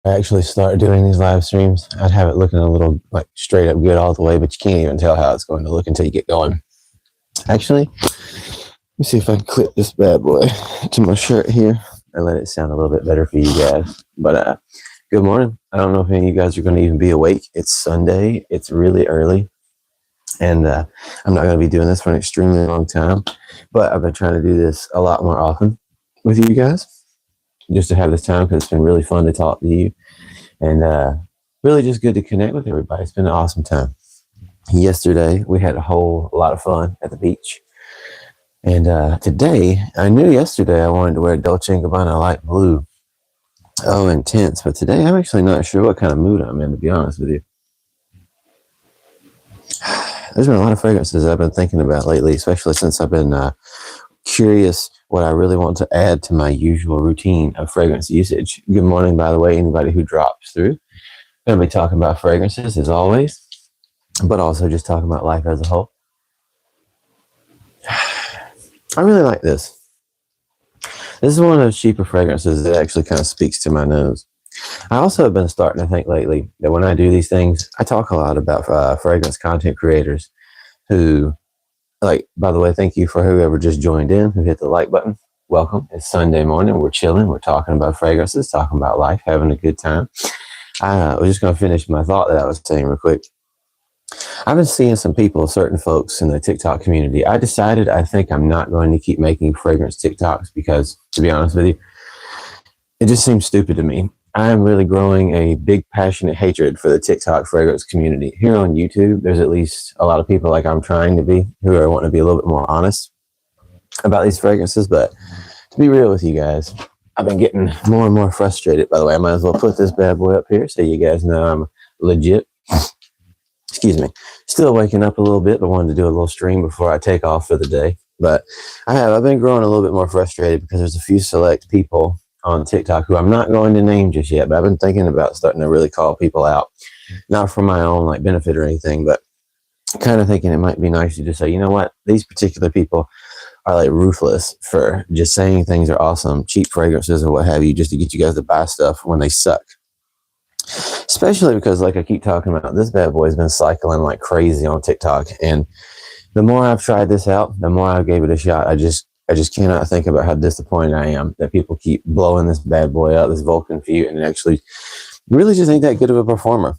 I actually start doing these live streams, I'd have it looking a little like straight up good all the way, but you can't even tell how it's going to look until you get going. Actually, let me see if I can clip this bad boy to my shirt here and let it sound a little bit better for you guys. But good morning. I don't know if any of you guys are going to even be awake. It's Sunday. It's really early. And I'm not going to be doing this for an extremely long time, but I've been trying to do this a lot more often with you guys, just to have this time, because it's been really fun to talk to you, and really just good to connect with everybody. It's been an awesome time. Yesterday, we had a whole lot of fun at the beach. And today, I knew yesterday I wanted to wear Dolce Gabbana light blue. Oh, intense. But today, I'm actually not sure what kind of mood I'm in, to be honest with you. There's been a lot of fragrances I've been thinking about lately, especially since I've been curious what I really want to add to my usual routine of fragrance usage. Good morning, by the way, anybody who drops through. I'm going to be talking about fragrances as always, but also just talking about life as a whole. I really like this. This is one of those cheaper fragrances that actually kind of speaks to my nose. I also have been starting to think lately that when I do these things, I talk a lot about fragrance content creators who, like, by the way, thank you for whoever just joined in, who hit the like button. Welcome. It's Sunday morning. We're chilling. We're talking about fragrances, talking about life, having a good time. I was just going to finish my thought that I was saying real quick. I've been seeing some people, certain folks in the TikTok community. I decided I think I'm not going to keep making fragrance TikToks because, to be honest with you, it just seems stupid to me. I am really growing a big passionate hatred for the TikTok fragrance community. Here on YouTube, there's at least a lot of people like I'm trying to be, who are wanting to be a little bit more honest about these fragrances. But to be real with you guys, I've been getting more and more frustrated. By the way, I might as well put this bad boy up here so you guys know I'm legit. Excuse me. Still waking up a little bit, but wanted to do a little stream before I take off for the day. But I've been growing a little bit more frustrated because there's a few select people on TikTok who I'm not going to name just yet, but I've been thinking about starting to really call people out, not for my own like benefit or anything, but kind of thinking it might be nice to just say, you know what, these particular people are like ruthless for just saying things are awesome, cheap fragrances or what have you, just to get you guys to buy stuff when they suck. Especially because, like I keep talking about, this bad boy has been cycling like crazy on TikTok, and the more I've tried this out, the more I gave it a shot. I just cannot think about how disappointed I am that people keep blowing this bad boy up, this Vulcan Fute, and it actually really just ain't that good of a performer.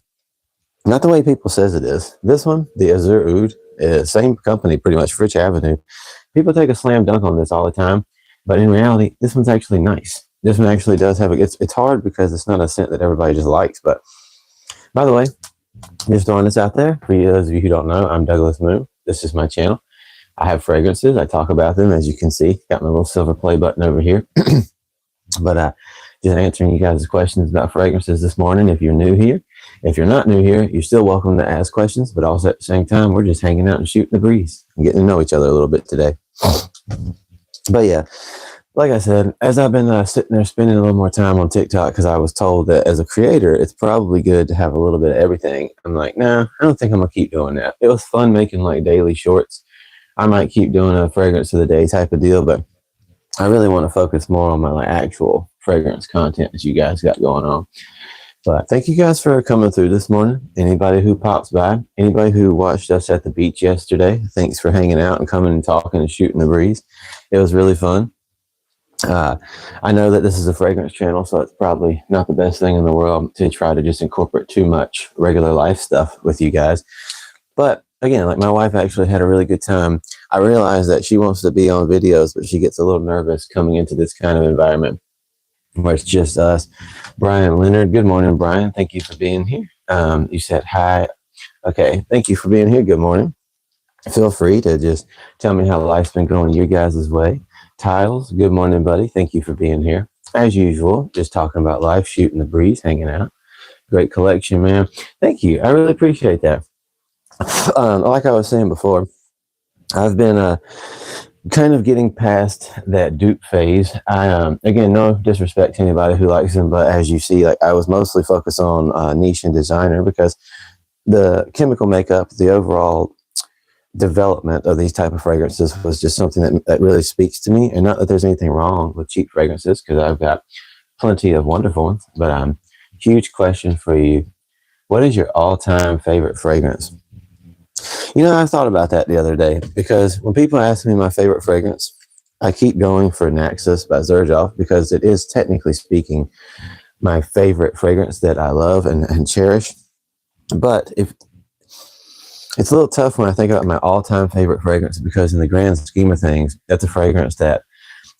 Not the way people says it is. This one, the Azure Oud, same company, pretty much, Fitch Avenue. People take a slam dunk on this all the time, but in reality, this one's actually nice. This one actually does have it's hard because it's not a scent that everybody just likes. But by the way, just throwing this out there for you, those of you who don't know, I'm Douglas Moon. This is my channel. I have fragrances. I talk about them, as you can see. Got my little silver play button over here. But just answering you guys' questions about fragrances this morning. If you're new here, if you're not new here, you're still welcome to ask questions. But also at the same time, we're just hanging out and shooting the breeze and getting to know each other a little bit today. But yeah, like I said, as I've been sitting there spending a little more time on TikTok, because I was told that as a creator, it's probably good to have a little bit of everything. I'm like, nah, I don't think I'm going to keep doing that. It was fun making like daily shorts. I might keep doing a fragrance of the day type of deal, but I really want to focus more on my like actual fragrance content that you guys got going on. But thank you guys for coming through this morning. Anybody who pops by, anybody who watched us at the beach yesterday, thanks for hanging out and coming and talking and shooting the breeze. It was really fun. I know that this is a fragrance channel, so it's probably not the best thing in the world to try to just incorporate too much regular life stuff with you guys. But again, like my wife actually had a really good time. I realized that she wants to be on videos, but she gets a little nervous coming into this kind of environment where it's just us. Brian Leonard, good morning, Brian. Thank you for being here. You said hi. Okay, thank you for being here. Good morning. Feel free to just tell me how life's been going your guys' way. Tiles, good morning, buddy. Thank you for being here. As usual, just talking about life, shooting the breeze, hanging out. Great collection, man. Thank you. I really appreciate that. Like I was saying before, I've been kind of getting past that dupe phase. Again, no disrespect to anybody who likes them, but as you see, like I was mostly focused on niche and designer because the chemical makeup, the overall development of these type of fragrances was just something that really speaks to me. And not that there's anything wrong with cheap fragrances, because I've got plenty of wonderful ones, but huge question for you. What is your all-time favorite fragrance? You know, I thought about that the other day because when people ask me my favorite fragrance, I keep going for Naxos by Xerjoff because it is, technically speaking, my favorite fragrance that I love and cherish. But if it's a little tough when I think about my all-time favorite fragrance because in the grand scheme of things, that's a fragrance that,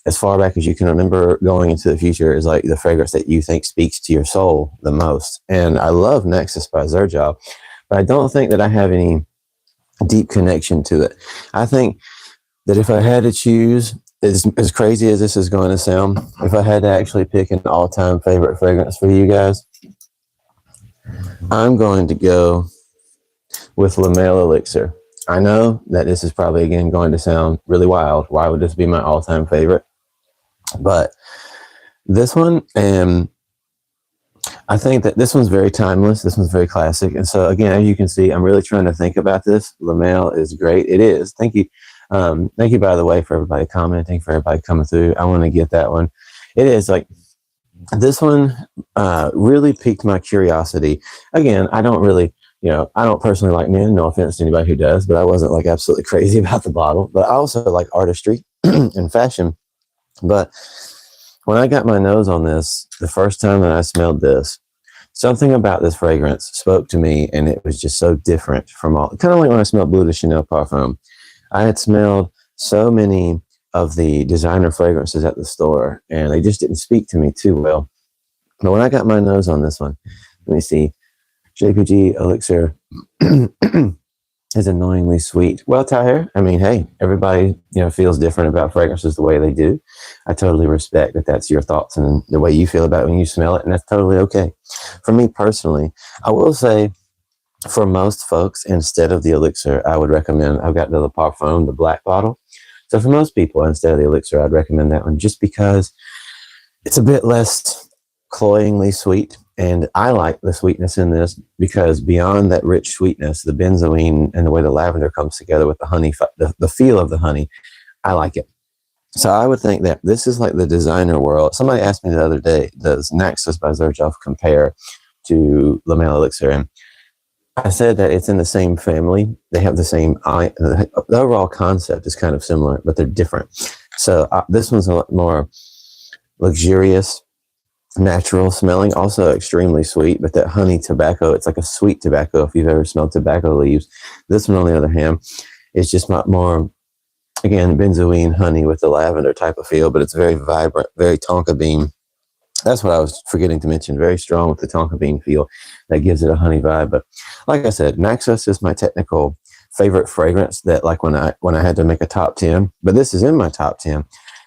as far back as you can remember going into the future, is like the fragrance that you think speaks to your soul the most. And I love Nexus by Xerjoff, but I don't think that I have any deep connection to it. I think that if I had to choose, as crazy as this is going to sound, if I had to actually pick an all-time favorite fragrance for you guys, I'm going to go with La Male Elixir. I know that this is probably, again, going to sound really wild. Why would this be my all-time favorite? But this one, and I think that this one's very timeless. This one's very classic. And so, again, as you can see, I'm really trying to think about this. La Male is great. It is. Thank you. Thank you, by the way, for everybody commenting, for everybody coming through. I want to get that one. It is like, this one really piqued my curiosity. Again, I don't really, I don't personally like men. No offense to anybody who does, but I wasn't like absolutely crazy about the bottle. But I also like artistry and fashion. But when I got my nose on this, the first time that I smelled this, something about this fragrance spoke to me, and it was just so different from all. Kind of like when I smelled Bleu de Chanel Parfum. I had smelled so many of the designer fragrances at the store, and they just didn't speak to me too well. But when I got my nose on this one, let me see, JPG Elixir is annoyingly sweet. Well, Tahir, I mean, hey, everybody, feels different about fragrances the way they do. I totally respect that that's your thoughts and the way you feel about it when you smell it, and that's totally okay. For me personally, I will say, for most folks, instead of the Elixir, I would recommend, I've got the Parfum, the black bottle. So for most people, instead of the Elixir, I'd recommend that one just because it's a bit less cloyingly sweet. And I like the sweetness in this because beyond that rich sweetness, the benzoin and the way the lavender comes together with the honey, the feel of the honey, I like it. So I would think that this is like the designer world. Somebody asked me the other day, does Naxos by Xerjoff compare to La Male Elixir? And I said that it's in the same family. They have the same eye. The overall concept is kind of similar, but they're different. So this one's a lot more luxurious, natural smelling, also extremely sweet, but that honey tobacco, it's like a sweet tobacco if you've ever smelled tobacco leaves. This one, on the other hand, is just more, again, benzoin honey with the lavender type of feel, but it's very vibrant, very tonka bean. That's what I was forgetting to mention. Very strong with the tonka bean feel that gives it a honey vibe. But like I said, Naxos is my technical favorite fragrance that, like, when I had to make a top 10, but this is in my top 10.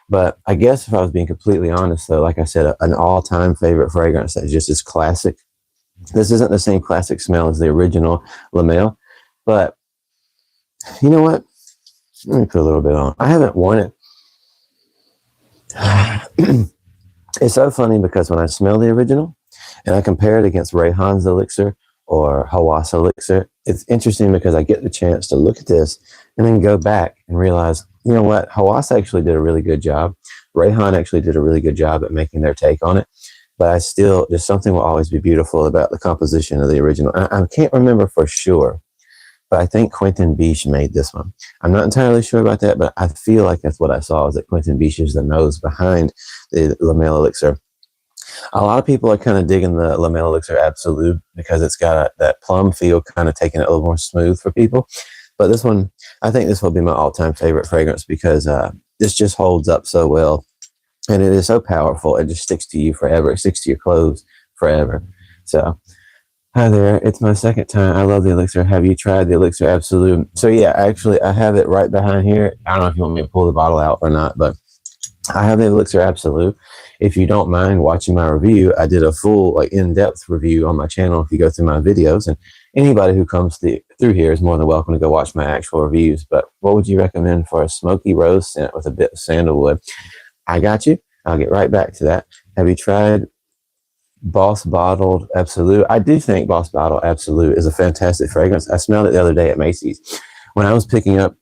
But I guess if I was being completely honest, though, like I said, an all-time favorite fragrance that just is classic. This isn't the same classic smell as the original La Male, but you know what? Let me put a little bit on. I haven't worn it. It's so funny because when I smell the original and I compare it against Rayhan's Elixir or Hawass Elixir, it's interesting because I get the chance to look at this and then go back and realize, you know what, Hawass actually did a really good job. Rayhan actually did a really good job at making their take on it. But I still, just something will always be beautiful about the composition of the original. I can't remember for sure, but I think Quentin Biche made this one. I'm not entirely sure about that, but I feel like that's what I saw, is that Quentin Biche is the nose behind the La Male Elixir. A lot of people are kind of digging the La Male Elixir Absolute because it's got that plum feel, kind of taking it a little more smooth for people. But this one, I think this will be my all-time favorite fragrance because this just holds up so well. And it is so powerful. It just sticks to you forever. It sticks to your clothes forever. So, hi there. It's my second time. I love the Elixir. Have you tried the Elixir Absolute? So yeah, actually, I have it right behind here. I don't know if you want me to pull the bottle out or not, but I have the Elixir Absolute. If you don't mind watching my review, I did a full, in-depth review on my channel if you go through my videos. And anybody who comes through here is more than welcome to go watch my actual reviews. But what would you recommend for a smoky rose scent with a bit of sandalwood? I got you. I'll get right back to that. Have you tried Boss Bottled Absolute? I do think Boss Bottled Absolute is a fantastic fragrance. I smelled it the other day at Macy's. When I was picking up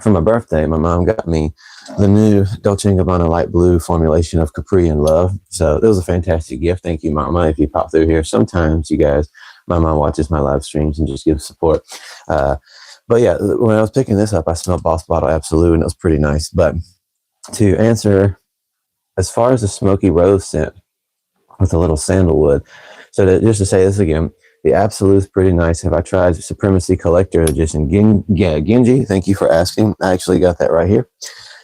for my birthday, my mom got me the new Dolce Gabbana light blue formulation of Capri and Love. So it was a fantastic gift. Thank you, Mama, if you pop through here. Sometimes, you guys, my mom watches my live streams and just gives support. But yeah, when I was picking this up, I smelled Boss Bottle Absolute, and it was pretty nice. But to answer, as far as the smoky rose scent with a little sandalwood, so just to say this again, the Absolute's pretty nice. Have I tried Supremacy Collector Edition? Genji, thank you for asking. I actually got that right here.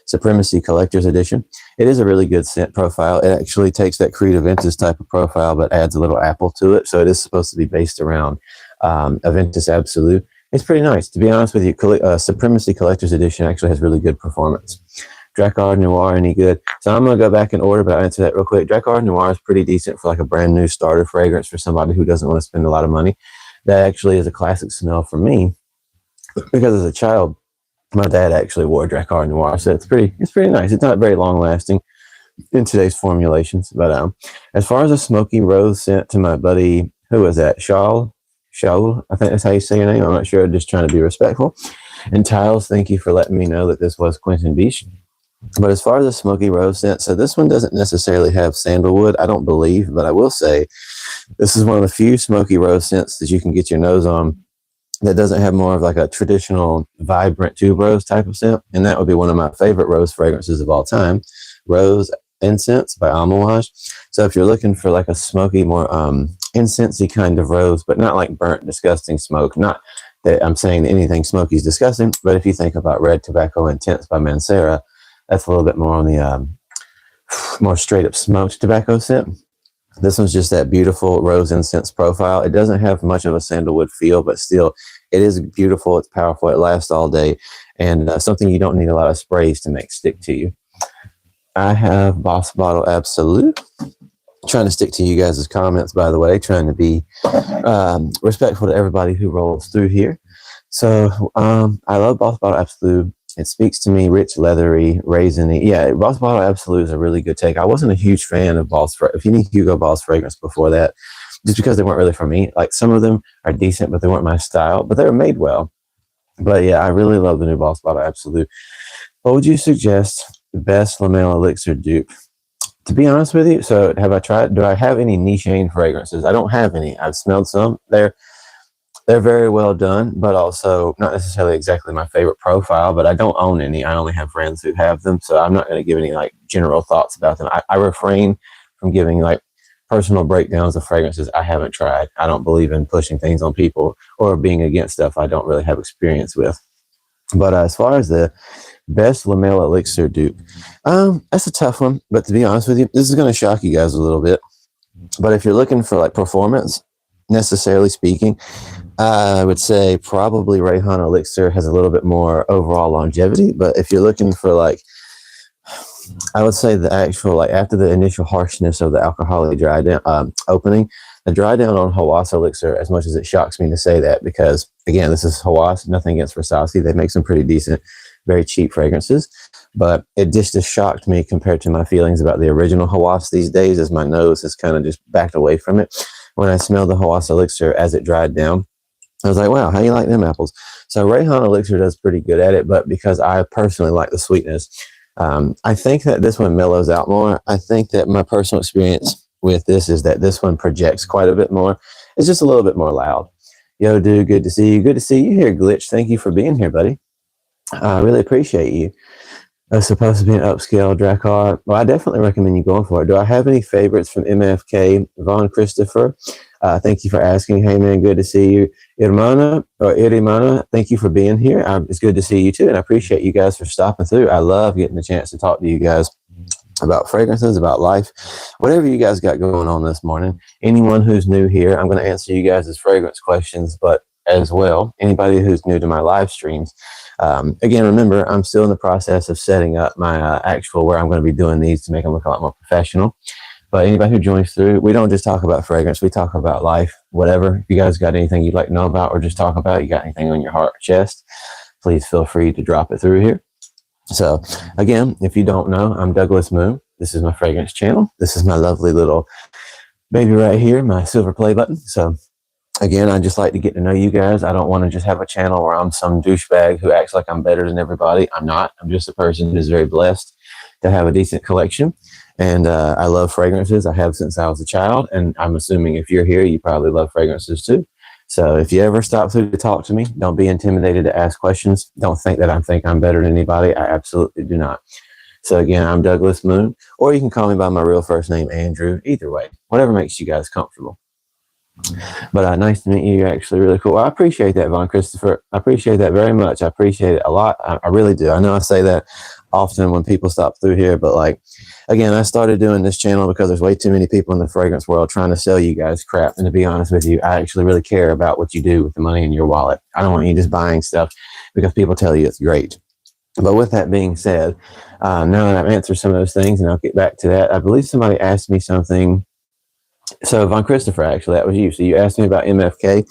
Supremacy Collector's Edition. It is a really good scent profile. It actually takes that Creed Aventus type of profile, but adds a little apple to it. So it is supposed to be based around Aventus Absolute. It's pretty nice. To be honest with you, Supremacy Collector's Edition actually has really good performance. Drakkar Noir, any good? So I'm going to go back in order, but I'll answer that real quick. Drakkar Noir is pretty decent for like a brand new starter fragrance for somebody who doesn't want to spend a lot of money. That actually is a classic smell for me because as a child, my dad actually wore Drakkar Noir, so it's pretty nice. It's not very long lasting in today's formulations, but as far as a smoky rose scent to my buddy, who was that? Shaul, I think that's how you say your name. I'm not sure. Just trying to be respectful. And Tiles, thank you for letting me know that this was Quentin Beach. But as far as the smoky rose scent, so this one doesn't necessarily have sandalwood, I don't believe, but I will say this is one of the few smoky rose scents that you can get your nose on that doesn't have more of like a traditional vibrant tuberose type of scent. And that would be one of my favorite rose fragrances of all time, Rose Incense by Amouage. So if you're looking for like a smoky, more incensey kind of rose, but not like burnt, disgusting smoke, not that I'm saying anything smoky is disgusting, but if you think about Red Tobacco Intense by Mancera, that's a little bit more on the more straight up smoked tobacco scent. This one's just that beautiful rose incense profile. It doesn't have much of a sandalwood feel, but still, it is beautiful. It's powerful. It lasts all day, and something you don't need a lot of sprays to make stick to you. I have Boss Bottle Absolute. Trying to stick to you guys' comments, by the way. Trying to be respectful to everybody who rolls through here. So I love Boss Bottle Absolute. It speaks to me, rich, leathery, raisiny. Yeah, Boss Bottle Absolute is a really good take. I wasn't a huge fan of if you need Hugo Boss fragrance before that, just because they weren't really for me. Like some of them are decent, but they weren't my style, but they were made well. But yeah, I really love the new Boss Bottle Absolute. What would you suggest the best Lamel Elixir dupe? To be honest with you, so have I tried, do I have any niche fragrances? I don't have any. I've smelled some. They're very well done, but also not necessarily exactly my favorite profile, but I don't own any. I only have friends who have them, so I'm not going to give any like general thoughts about them. I refrain from giving like personal breakdowns of fragrances I haven't tried. I don't believe in pushing things on people or being against stuff I don't really have experience with. But as far as the best Lamel Elixir dupe, that's a tough one, but to be honest with you, this is going to shock you guys a little bit. But if you're looking for like performance, necessarily speaking, I would say probably Rayhan Elixir has a little bit more overall longevity. But if you're looking for like, I would say the actual, like after the initial harshness of the alcoholic dry down opening, the dry down on Hawass Elixir, as much as it shocks me to say that, because again, this is Hawass, nothing against Versace. They make some pretty decent, very cheap fragrances, but it just shocked me compared to my feelings about the original Hawass these days, as my nose has kind of just backed away from it. When I smelled the Hawass Elixir as it dried down, I was like, wow, how you like them apples? So Rayhan Elixir does pretty good at it, but because I personally like the sweetness, I think that this one mellows out more. I think that my personal experience with this is that this one projects quite a bit more. It's just a little bit more loud. Yo, dude, good to see you. Good to see you here, Glitch. Thank you for being here, buddy. I really appreciate you. It's supposed to be an upscale Drakkar. Well, I definitely recommend you going for it. Do I have any favorites from MFK? Von Christopher, thank you for asking. Hey, man, good to see you. Irimana, thank you for being here. It's good to see you, too, and I appreciate you guys for stopping through. I love getting the chance to talk to you guys about fragrances, about life, whatever you guys got going on this morning. Anyone who's new here, I'm going to answer you guys' fragrance questions, but as well, anybody who's new to my live streams. Again, remember, I'm still in the process of setting up my actual where I'm going to be doing these to make them look a lot more professional. But anybody who joins through, we don't just talk about fragrance. We talk about life, whatever. If you guys got anything you'd like to know about or just talk about, you got anything on your heart or chest, please feel free to drop it through here. So again, if you don't know, I'm Douglas Moon. This is my fragrance channel. This is my lovely little baby right here, my silver play button. So Again, I just like to get to know you guys. I don't want to just have a channel where I'm some douchebag who acts like I'm better than everybody. I'm not. I'm just a person who's very blessed to have a decent collection. And I love fragrances. I have since I was a child. And I'm assuming if you're here, you probably love fragrances too. So if you ever stop through to talk to me, don't be intimidated to ask questions. Don't think that I think I'm better than anybody. I absolutely do not. So again, I'm Douglas Moon, or you can call me by my real first name, Andrew. Either way, whatever makes you guys comfortable. But nice to meet you. You're actually really cool. I appreciate that, Von Christopher. I appreciate that very much. I appreciate it a lot. I really do. I know I say that often when people stop through here, but like, again, I started doing this channel because there's way too many people in the fragrance world trying to sell you guys crap. And to be honest with you, I actually really care about what you do with the money in your wallet. I don't want you just buying stuff because people tell you it's great. But with that being said, now that I've answered some of those things, and I'll get back to that, I believe somebody asked me something. So Von Christopher, actually, that was you. So you asked me about MFK.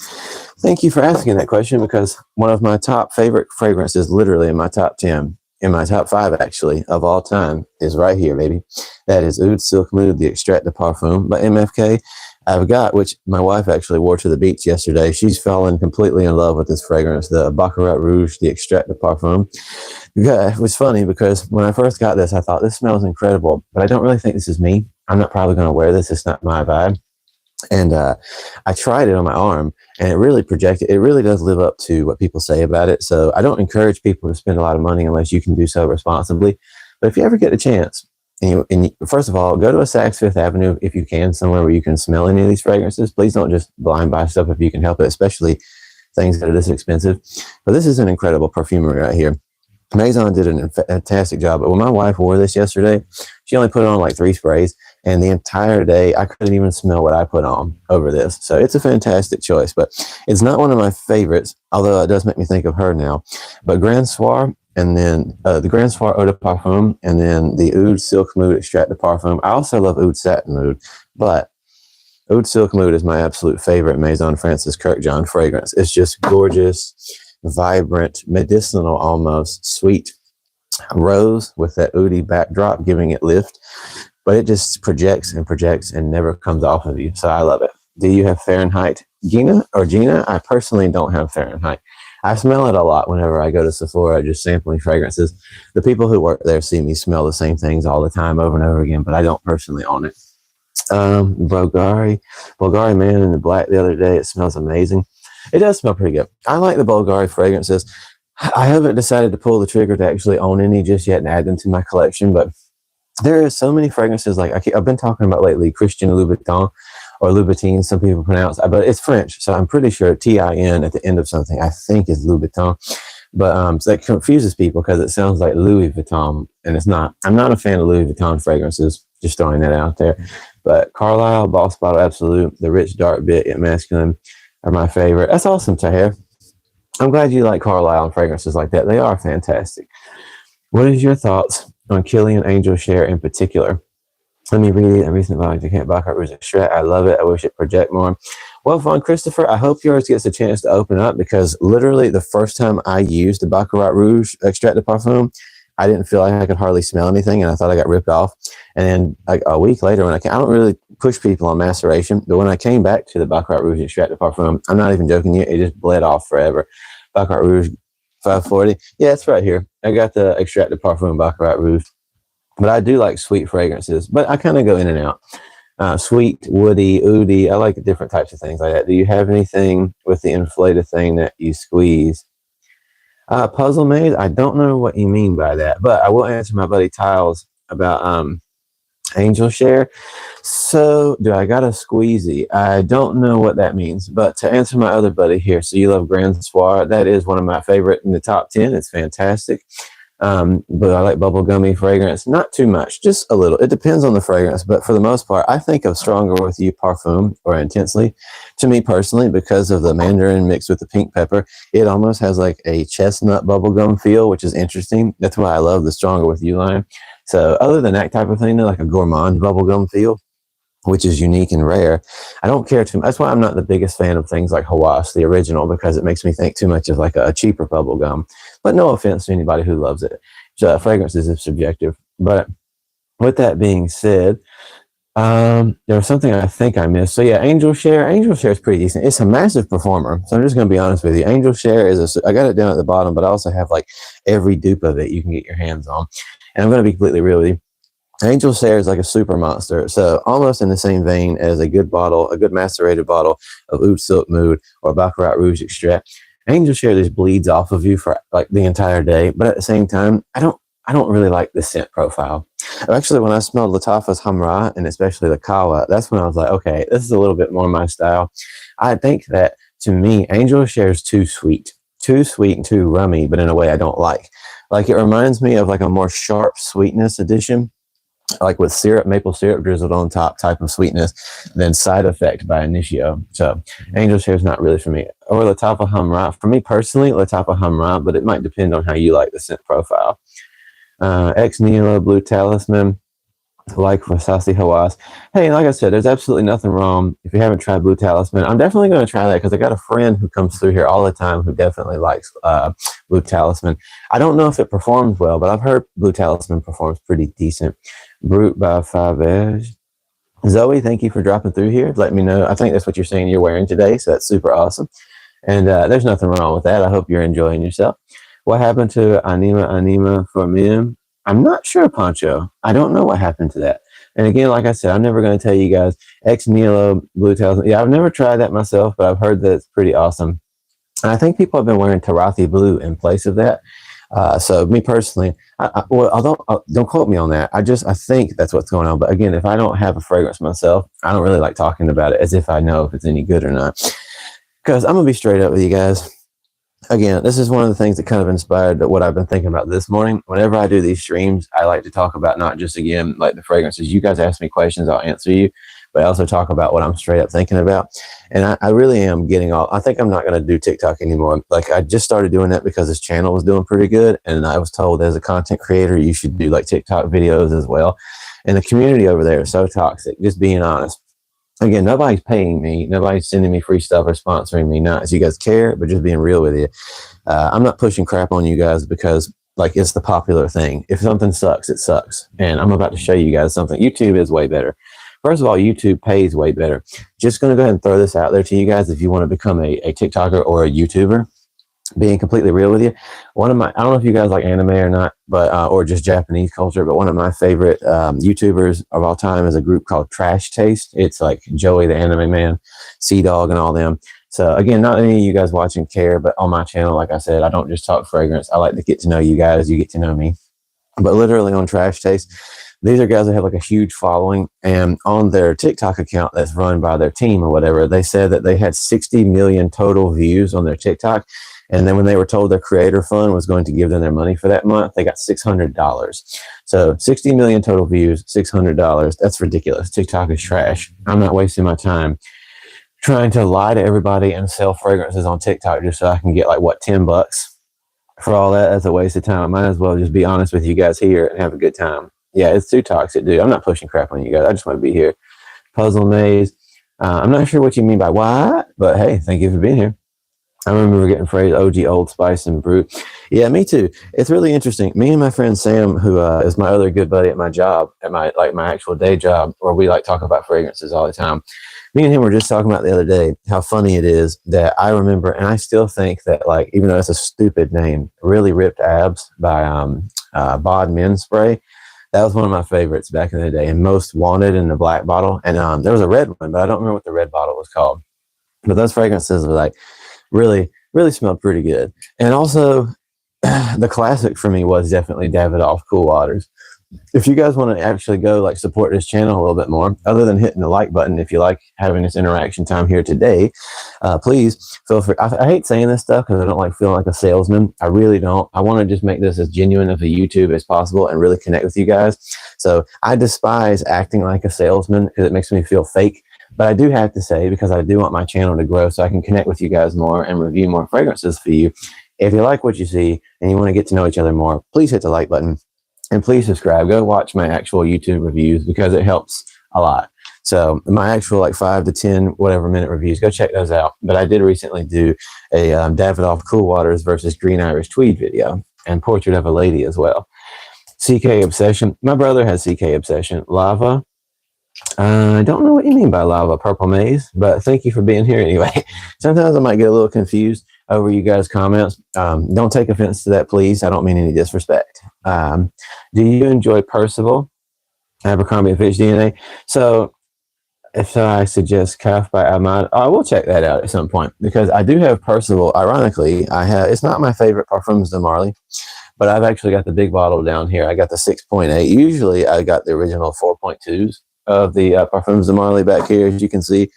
Thank you for asking that question, because one of my top favorite fragrances, literally in my top 10, in my top 5 actually, of all time, is right here, baby. That is Oud Silk Mood, the Extrait de Parfum by MFK. I've got, which my wife actually wore to the beach yesterday. She's fallen completely in love with this fragrance, the Baccarat Rouge, the Extrait de Parfum. Yeah, it was funny because when I first got this, I thought this smells incredible, but I don't really think this is me. I'm not probably going to wear this. It's not my vibe. And I tried it on my arm, and it really projected. It really does live up to what people say about it. So I don't encourage people to spend a lot of money unless you can do so responsibly. But if you ever get a chance, and first of all, go to a Saks Fifth Avenue if you can, somewhere where you can smell any of these fragrances. Please don't just blind buy stuff if you can help it, especially things that are this expensive. But this is an incredible perfumery right here. Maison did a fantastic job. But when my wife wore this yesterday, she only put on like 3 sprays, and the entire day I couldn't even smell what I put on over this. So it's a fantastic choice, but it's not one of my favorites, although it does make me think of her now. But Grand Soir, and then the Grand Soir Eau de Parfum, and then the Oud Silk Mood Extrait de Parfum. I also love Oud Satin Mood, but Oud Silk Mood is my absolute favorite Maison Francis Kurkdjian fragrance. It's just gorgeous, vibrant, medicinal almost, sweet rose with that oudy backdrop giving it lift, but it just projects and projects and never comes off of you. So I love it. Do you have Fahrenheit, Gina? I personally don't have Fahrenheit. I smell it a lot whenever I go to Sephora, just sampling fragrances. The people who work there see me smell the same things all the time over and over again, but I don't personally own it. Bulgari Man in the black the other day. It smells amazing. It does smell pretty good. I like the Bulgari fragrances. I haven't decided to pull the trigger to actually own any just yet and add them to my collection, but there are so many fragrances. Like I've been talking about lately, Christian Louboutin, or Louboutin, some people pronounce it, but it's French, so I'm pretty sure T-I-N at the end of something, I think, is Louboutin. But so that confuses people because it sounds like Louis Vuitton, and it's not. I'm not a fan of Louis Vuitton fragrances, just throwing that out there. But Carlisle, Boss Bottle Absolute, the Rich Dark Bit, Yet Masculine are my favorite. That's awesome, Tahir. I'm glad you like Carlisle and fragrances like that. They are fantastic. What is your thoughts on Kilian Angel Share in particular? Let me read it. A recent volume to Camp Baccarat Rouge Extrait. I love it. I wish it project more. Well, Von Christopher, I hope yours gets a chance to open up, because literally the first time I used the Baccarat Rouge Extrait de Parfum, I didn't feel like I could hardly smell anything, and I thought I got ripped off. And then like a week later, when I don't really push people on maceration, but when I came back to the Baccarat Rouge Extrait de Parfum, I'm not even joking you, it just bled off forever. Baccarat Rouge 540. Yeah, it's right here. I got the Extrait de Parfum Baccarat Rouge. But I do like sweet fragrances, but I kind of go in and out. Sweet, woody, oody. I like different types of things like that. Do you have anything with the inflated thing that you squeeze? Puzzle Maze, I don't know what you mean by that, but I will answer my buddy Tiles about Angel Share. So, do I got a squeezy? I don't know what that means, but to answer my other buddy here, so you love Grand Soir, that is one of my favorite in the top 10. It's fantastic. But I like bubblegummy fragrance, not too much, just a little. It depends on the fragrance, but for the most part, I think of Stronger With You Parfum, or Intensely, to me personally, because of the mandarin mixed with the pink pepper. It almost has like a chestnut bubblegum feel, which is interesting. That's why I love the Stronger With You line. So other than that type of thing, like a gourmand bubblegum feel, which is unique and rare, I don't care too much. That's why I'm not the biggest fan of things like Hawass, the original, because it makes me think too much of like a cheaper bubble gum. But no offense to anybody who loves it. So, fragrances is subjective. But with that being said, There was something I think I missed. So yeah, Angel Share. Angel Share is pretty decent. It's a massive performer. So I'm just going to be honest with you. Angel Share is I got it down at the bottom, but I also have like every dupe of it you can get your hands on. And I'm going to be completely real with you. Angel Share is like a super monster. So almost in the same vein as a good bottle, a good macerated bottle of Oud Silk Mood or Baccarat Rouge extract. Angel Share just bleeds off of you for like the entire day. But at the same time, I don't really like the scent profile. Actually, when I smelled Lattafa's Hamra and especially the Kawa, that's when I was like, okay, this is a little bit more my style. I think that to me, Angel Share is too sweet and too rummy, but in a way I don't like. Like it reminds me of like a more sharp sweetness addition, like with syrup, maple syrup drizzled on top type of sweetness, than Side Effect by Initio. So Angel Share is not really for me. Or Lattafa Hamra. For me personally, Lattafa Hamra, but it might depend on how you like the scent profile. Ex Nihilo Blue Talisman, like Versace Hawass. Hey, like I said, there's absolutely nothing wrong if you haven't tried Blue Talisman. I'm definitely going to try that because I got a friend who comes through here all the time who definitely likes Blue Talisman. I don't know if it performs well, but I've heard Blue Talisman performs pretty decent. Brut by Favage. Zoe, thank you for dropping through here. Let me know. I think that's what you're saying you're wearing today, so that's super awesome. And there's nothing wrong with that. I hope you're enjoying yourself. What happened to Anima for men? I'm not sure, Poncho. I don't know what happened to that. And again, like I said, I'm never going to tell you guys. Ex Nihilo Blue Talisman. Yeah, I've never tried that myself, but I've heard that it's pretty awesome. And I think people have been wearing Tarathi Blue in place of that. So me personally, don't quote me on that. I think that's what's going on. But again, if I don't have a fragrance myself, I don't really like talking about it as if I know if it's any good or not. Because I'm going to be straight up with you guys. Again, this is one of the things that kind of inspired what I've been thinking about this morning. Whenever I do these streams, I like to talk about not just, again, like the fragrances. You guys ask me questions, I'll answer you. But I also talk about what I'm straight up thinking about. And I really am getting I think I'm not going to do TikTok anymore. Like I just started doing that because this channel was doing pretty good. And I was told as a content creator, you should do like TikTok videos as well. And the community over there is so toxic, just being honest. Again, nobody's paying me. Nobody's sending me free stuff or sponsoring me. Not as you guys care, but just being real with you. I'm not pushing crap on you guys because like it's the popular thing. If something sucks, it sucks. And I'm about to show you guys something. YouTube is way better. First of all, YouTube pays way better. Just going to go ahead and throw this out there to you guys if you want to become a TikToker or a YouTuber. Being completely real with you, I don't know if you guys like anime or not, but or just Japanese culture, but one of my favorite YouTubers of all time is a group called Trash Taste. It's like Joey the Anime Man, Sea Dog, and all them. So again, not any of you guys watching care, but on my channel, like I said, I don't just talk fragrance. I like to get to know you guys. You get to know me. But literally on Trash Taste, these are guys that have like a huge following, and on their TikTok account that's run by their team or whatever, they said that they had 60 million total views on their TikTok. And then when they were told their creator fund was going to give them their money for that month, they got $600. So 60 million total views, $600. That's ridiculous. TikTok is trash. I'm not wasting my time trying to lie to everybody and sell fragrances on TikTok just so I can get like, what, $10 for all that? That's a waste of time. I might as well just be honest with you guys here and have a good time. Yeah, it's too toxic, dude. I'm not pushing crap on you guys. I just want to be here. Puzzle Maze. I'm not sure what you mean by what, but hey, thank you for being here. I remember getting phrased OG Old Spice and Brut. Yeah, me too. It's really interesting. Me and my friend Sam, who is my other good buddy at my job, at my actual day job, where we like talk about fragrances all the time. Me and him were just talking about the other day how funny it is that I remember, and I still think that, like, even though it's a stupid name, Really Ripped Abs by Bod Men Spray. That was one of my favorites back in the day, and Most Wanted in the black bottle. And there was a red one, but I don't remember what the red bottle was called. But those fragrances were like really smelled pretty good. And also the classic for me was definitely Davidoff Cool Waters. If you guys want to actually go like support this channel a little bit more, other than hitting the like button, if you like having this interaction time here today, please feel free. I hate saying this stuff because I don't like feeling like a salesman. I really don't. I want to just make this as genuine of a YouTube as possible and really connect with you guys. So I despise acting like a salesman because it makes me feel fake. But I do have to say, because I do want my channel to grow so I can connect with you guys more and review more fragrances for you. If you like what you see and you want to get to know each other more, please hit the like button and please subscribe. Go watch my actual YouTube reviews because it helps a lot. So my actual like 5 to 10 whatever minute reviews, go check those out. But I did recently do a Davidoff Cool Waters versus Green Irish Tweed video and Portrait of a Lady as well. CK Obsession. My brother has CK Obsession. Lava. I don't know what you mean by lava purple maze, but thank you for being here anyway. Sometimes I might get a little confused over you guys' comments. Don't take offense to that, please. I don't mean any disrespect. Do you enjoy Percival, Abercrombie and Fitch DNA? So if I suggest Cuff by Ahmad, I will check that out at some point because I do have Percival. Ironically, it's not my favorite Parfums de Marly, but I've actually got the big bottle down here. I got the 6.8. Usually I got the original 4.2s of the Parfums de Marly back here, as you can see.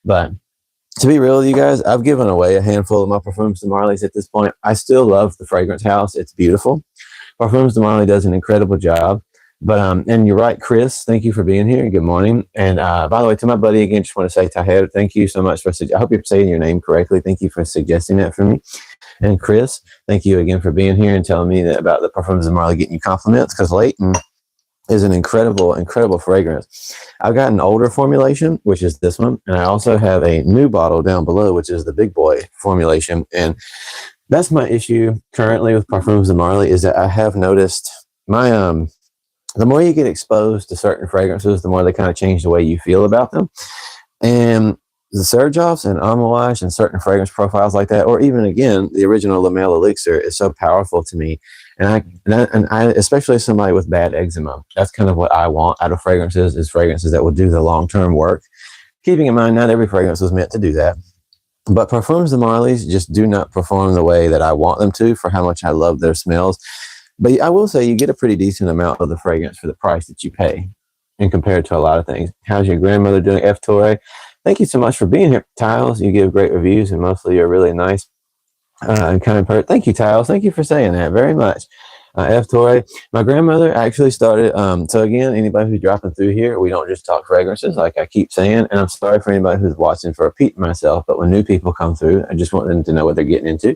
But to be real with you guys, I've given away a handful of my Parfums de Marlys at this point. I still love the fragrance house. It's beautiful. Parfums de Marly does an incredible job. But and you're right, Chris. Thank you for being here. Good morning. And by the way, to my buddy again, just want to say, Taher, thank you so much for. I hope you're saying your name correctly. Thank you for suggesting that for me. And Chris, thank you again for being here and telling me that about the Parfums de Marly getting you compliments, because Leighton is an incredible, incredible fragrance. I've got an older formulation, which is this one, and I also have a new bottle down below, which is the big boy formulation. And that's my issue currently with Parfums de Marly, is that I have noticed my the more you get exposed to certain fragrances, the more they kind of change the way you feel about them. And the Xerjoffs and Amouage and certain fragrance profiles like that, or even again, the original La Male Elixir is so powerful to me. And I, especially somebody with bad eczema, that's kind of what I want out of fragrances, is fragrances that will do the long-term work. Keeping in mind, not every fragrance was meant to do that. But Parfums de Marly's just do not perform the way that I want them to for how much I love their smells. But I will say you get a pretty decent amount of the fragrance for the price that you pay, and compared to a lot of things. How's your grandmother doing, F. Torre? Thank you so much for being here, Tiles. You give great reviews, and mostly you're really nice and kind of person. Thank you, Tiles. Thank you for saying that very much. F. Torre, my grandmother actually started. So again, anybody who's dropping through here, we don't just talk fragrances, like I keep saying. And I'm sorry for anybody who's watching for repeating myself, but when new people come through, I just want them to know what they're getting into.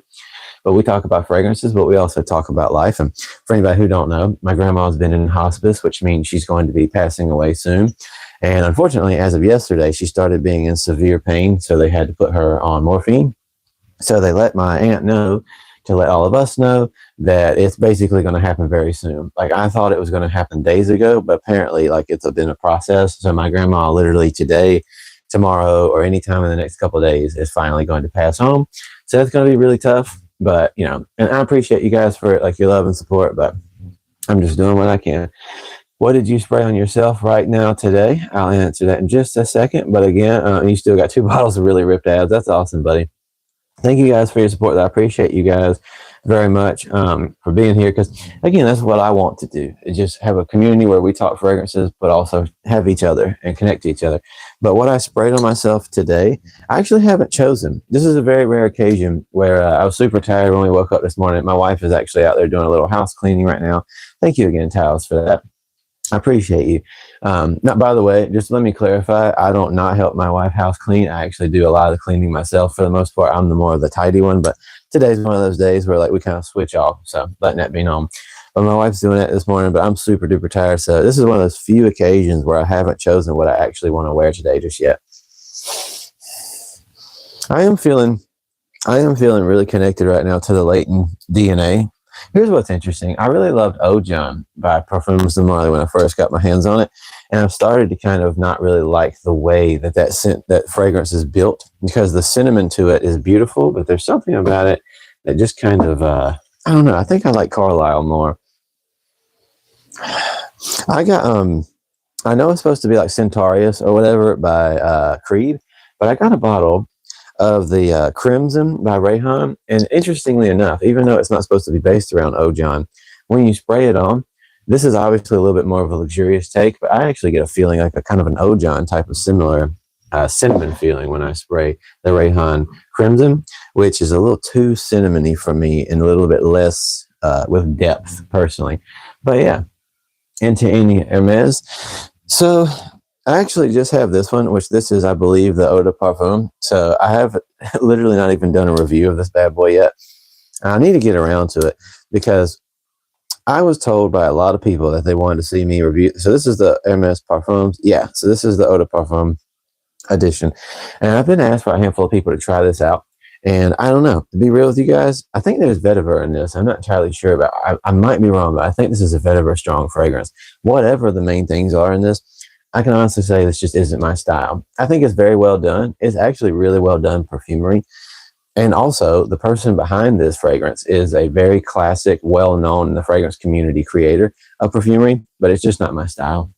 But we talk about fragrances, but we also talk about life. And for anybody who don't know, my grandma's been in hospice, which means she's going to be passing away soon. And unfortunately, as of yesterday, she started being in severe pain. So they had to put her on morphine. So they let my aunt know to let all of us know that it's basically going to happen very soon. Like, I thought it was going to happen days ago, but apparently like it's been a process. So my grandma literally today, tomorrow, or anytime in the next couple of days is finally going to pass home. So it's going to be really tough. But, you know, and I appreciate you guys for like your love and support, but I'm just doing what I can. What did you spray on yourself right now today? I'll answer that in just a second. But again, you still got 2 bottles of really ripped abs. That's awesome, buddy. Thank you guys for your support. I appreciate you guys very much for being here, because again, that's what I want to do, is just have a community where we talk fragrances, but also have each other and connect to each other. But what I sprayed on myself today, I actually haven't chosen. This is a very rare occasion where I was super tired when we woke up this morning. My wife is actually out there doing a little house cleaning right now. Thank you again, Tiles, for that. I appreciate you. Not, by the way, just let me clarify, I don't not help my wife house clean. I actually do a lot of the cleaning myself for the most part. I'm the more of the tidy one, but today's one of those days where like we kind of switch off. So letting that be known. But my wife's doing it this morning, but I'm super duper tired. So this is one of those few occasions where I haven't chosen what I actually want to wear today just yet. I am feeling really connected right now to the latent DNA. Here's what's interesting. I really loved Xerjoff by Parfums de Marly when I first got my hands on it. And I've started to kind of not really like the way that fragrance is built, because the cinnamon to it is beautiful, but there's something about it that just kind of, I don't know. I think I like Carlisle more. I got, I know it's supposed to be like Centaurus or whatever by Creed, but I got a bottle of the Crimson by Rayhan. And interestingly enough, even though it's not supposed to be based around Xerjoff, when you spray it on, this is obviously a little bit more of a luxurious take, but I actually get a feeling like a kind of an Xerjoff type of similar cinnamon feeling when I spray the Rayhan Crimson, which is a little too cinnamony for me and a little bit less with depth personally. But yeah, into any Hermes. So I actually just have this one, which this is, I believe, the Eau de Parfum. So I have literally not even done a review of this bad boy yet. I need to get around to it, because I was told by a lot of people that they wanted to see me review. So this is the Hermes Parfums. Yeah, so this is the Eau de Parfum edition. And I've been asked by a handful of people to try this out. And I don't know, to be real with you guys, I think there's vetiver in this. I'm not entirely sure about I might be wrong, but I think this is a vetiver strong fragrance. Whatever the main things are in this, I can honestly say this just isn't my style. I think it's very well done. It's actually really well done perfumery. And also, the person behind this fragrance is a very classic, well-known in the fragrance community creator of perfumery, but it's just not my style.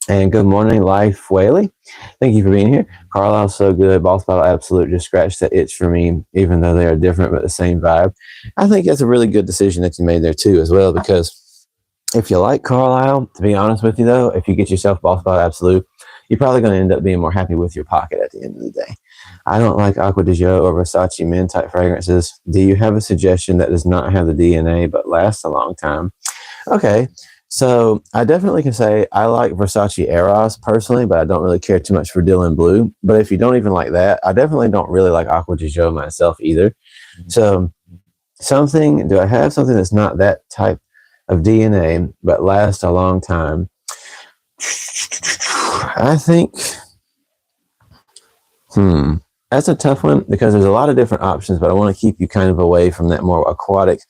And good morning, Life Whaley. Thank you for being here. Carlisle's so good. Boss Bottle Absolute just scratched that itch for me, even though they are different but the same vibe. I think that's a really good decision that you made there too, as well, because if you like Carlisle, to be honest with you though, if you get yourself Boss Bottle Absolute, you're probably going to end up being more happy with your pocket at the end of the day. I don't like Acqua di Gio or Versace men type fragrances. Do you have a suggestion that does not have the DNA but lasts a long time? Okay, so I definitely can say I like Versace Eros personally, but I don't really care too much for Dylan Blue. But if you don't even like that, I definitely don't really like Acqua di Gio myself either. So do I have something that's not that type of DNA but lasts a long time? I think, that's a tough one because there's a lot of different options, but I want to keep you kind of away from that more aquatic,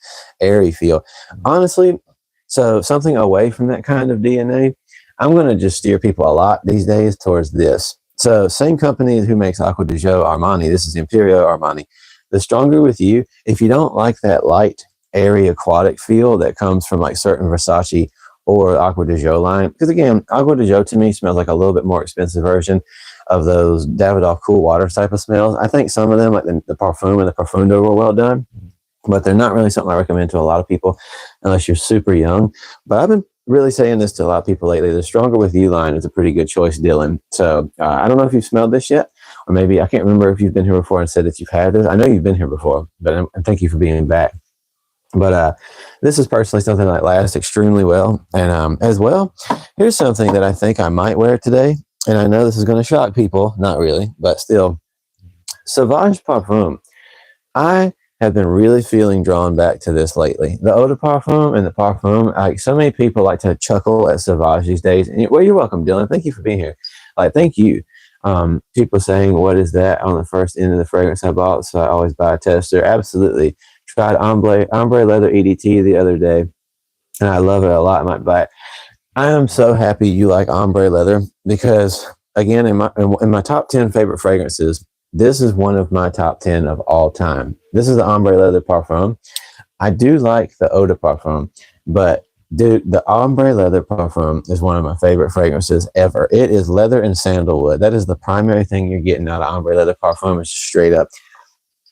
airy feel. Honestly, so something away from that kind of DNA, I'm going to just steer people a lot these days towards this. So same company who makes Acqua di Gio Armani, this is Imperio Armani. The Stronger With You, if you don't like that light, airy, aquatic feel that comes from like certain Versace or Acqua di Gio line, because again, Acqua di Gio to me smells like a little bit more expensive version of those Davidoff cool water type of smells. I think some of them, like the Parfum and the Profundo, were well done, but they're not really something I recommend to a lot of people unless you're super young. But I've been really saying this to a lot of people lately. The Stronger With You line is a pretty good choice, Dylan. So I don't know if you've smelled this yet, or maybe I can't remember if you've been here before and said that you've had this. I know you've been here before, but thank you for being back. But this is personally something that lasts extremely well. And as well, here's something that I think I might wear today. And I know this is going to shock people. Not really, but still. Sauvage Parfum. I have been really feeling drawn back to this lately. The Eau de Parfum and the Parfum. Like, so many people like to chuckle at Sauvage these days. And well, you're welcome, Dylan. Thank you for being here. Like, thank you. People saying, what is that on the first end of the fragrance I bought? So I always buy a tester. Absolutely. Tried Ombre Leather EDT the other day, and I love it a lot. I might buy it. I am so happy you like Ombre Leather because, again, in my top 10 favorite fragrances, this is one of my top 10 of all time. This is the Ombre Leather Parfum. I do like the Eau de Parfum, but dude, the Ombre Leather Parfum is one of my favorite fragrances ever. It is leather and sandalwood. That is the primary thing you're getting out of Ombre Leather Parfum. It's straight up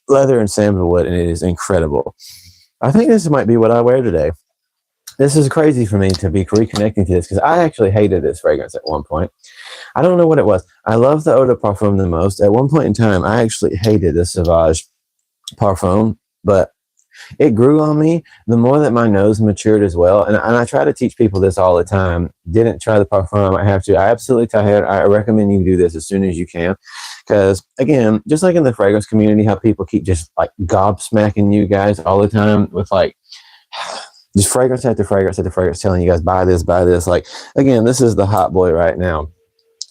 leather and sandalwood, and it is incredible. I think this might be what I wear today. This is crazy for me to be reconnecting to this because I actually hated this fragrance at one point. I don't know what it was. I love the Eau de Parfum the most. At one point in time, I actually hated the Sauvage Parfum, but it grew on me the more that my nose matured as well. And I try to teach people this all the time. Didn't try the Parfum, I might have to. I absolutely I recommend you do this as soon as you can. Because, again, just like in the fragrance community, how people keep just like gobsmacking you guys all the time with like just fragrance after fragrance after fragrance telling you guys, buy this, buy this. Like, again, this is the hot boy right now,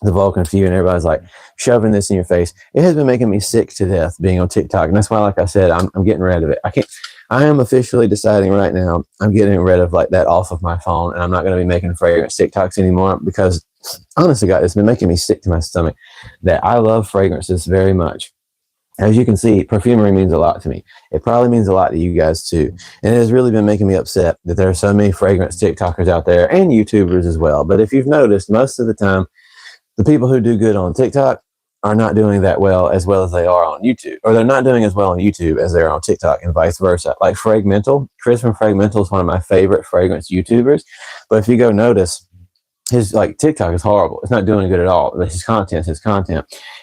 the Vulcan Few, and everybody's like shoving this in your face. It has been making me sick to death being on TikTok. And that's why, like I said, I'm getting rid of it. I am officially deciding right now I'm getting rid of like that off of my phone, and I'm not going to be making fragrance TikToks anymore because, honestly, guys, it's been making me sick to my stomach that I love fragrances very much. As you can see, perfumery means a lot to me. It probably means a lot to you guys too. And it has really been making me upset that there are so many fragrance TikTokers out there and YouTubers as well. But if you've noticed, most of the time, the people who do good on TikTok are not doing that well as they are on YouTube. Or they're not doing as well on YouTube as they are on TikTok, and vice versa. Like Fragmental. Chris from Fragmental is one of my favorite fragrance YouTubers. But if you go notice, his like TikTok is horrible. It's not doing good at all. His content.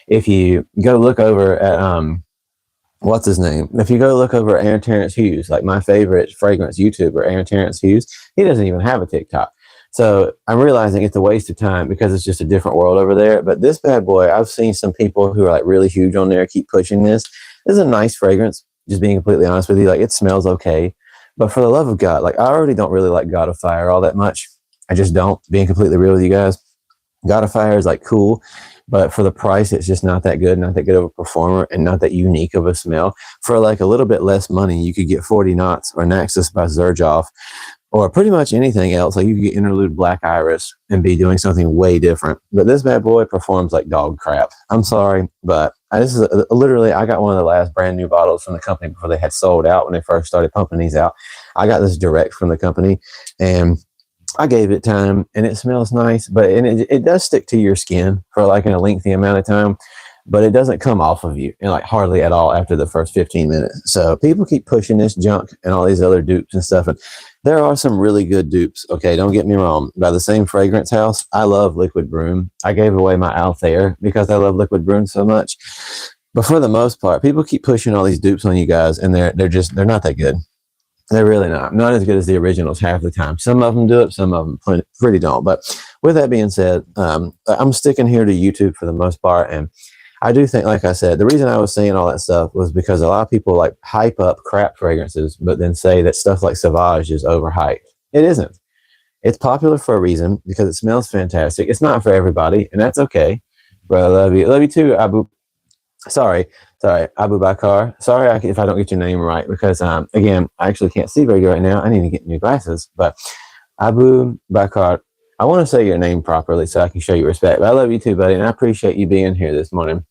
If you go look over at what's his name? If you go look over at Terrence Hughes, like my favorite fragrance YouTuber, Terrence Hughes, he doesn't even have a TikTok. So I'm realizing it's a waste of time because it's just a different world over there. But this bad boy, I've seen some people who are like really huge on there keep pushing this. This is a nice fragrance, just being completely honest with you. Like, it smells okay. But for the love of God, like, I already don't really like God of Fire all that much. I just don't, being completely real with you guys. God of Fire is like cool, but for the price, it's just not that good of a performer, and not that unique of a smell. For like a little bit less money, you could get 40 Knots or Naxos by Xerjoff, or pretty much anything else. Like you could get interlude black iris and be doing something way different. But this bad boy performs like dog crap. I'm sorry, but this is literally, I got one of the last brand new bottles from the company before they had sold out when they first started pumping these out. I got this direct from the company, and I gave it time, and it smells nice, but it does stick to your skin for like in a lengthy amount of time, but it doesn't come off of you and like hardly at all after the first 15 minutes. So people keep pushing this junk and all these other dupes and stuff. And there are some really good dupes. Okay. Don't get me wrong. By the same fragrance house, I love Liquid Broom. I gave away my Altair because I love Liquid Broom so much. But for the most part, people keep pushing all these dupes on you guys, and they're not that good. They're really not as good as the originals half the time. Some of them do it, some of them pretty don't. But with that being said, I'm sticking here to YouTube for the most part. And I do think, like I said, the reason I was saying all that stuff was because a lot of people like hype up crap fragrances, but then say that stuff like Sauvage is overhyped. It isn't. It's popular for a reason because it smells fantastic. It's not for everybody, and that's okay. Bro, I love you. Love you too, Abu. Sorry, Abu Bakar. Sorry if I don't get your name right, because again, I actually can't see very good right now. I need to get new glasses. But Abu Bakar, I want to say your name properly so I can show you respect. But I love you too, buddy, and I appreciate you being here this morning.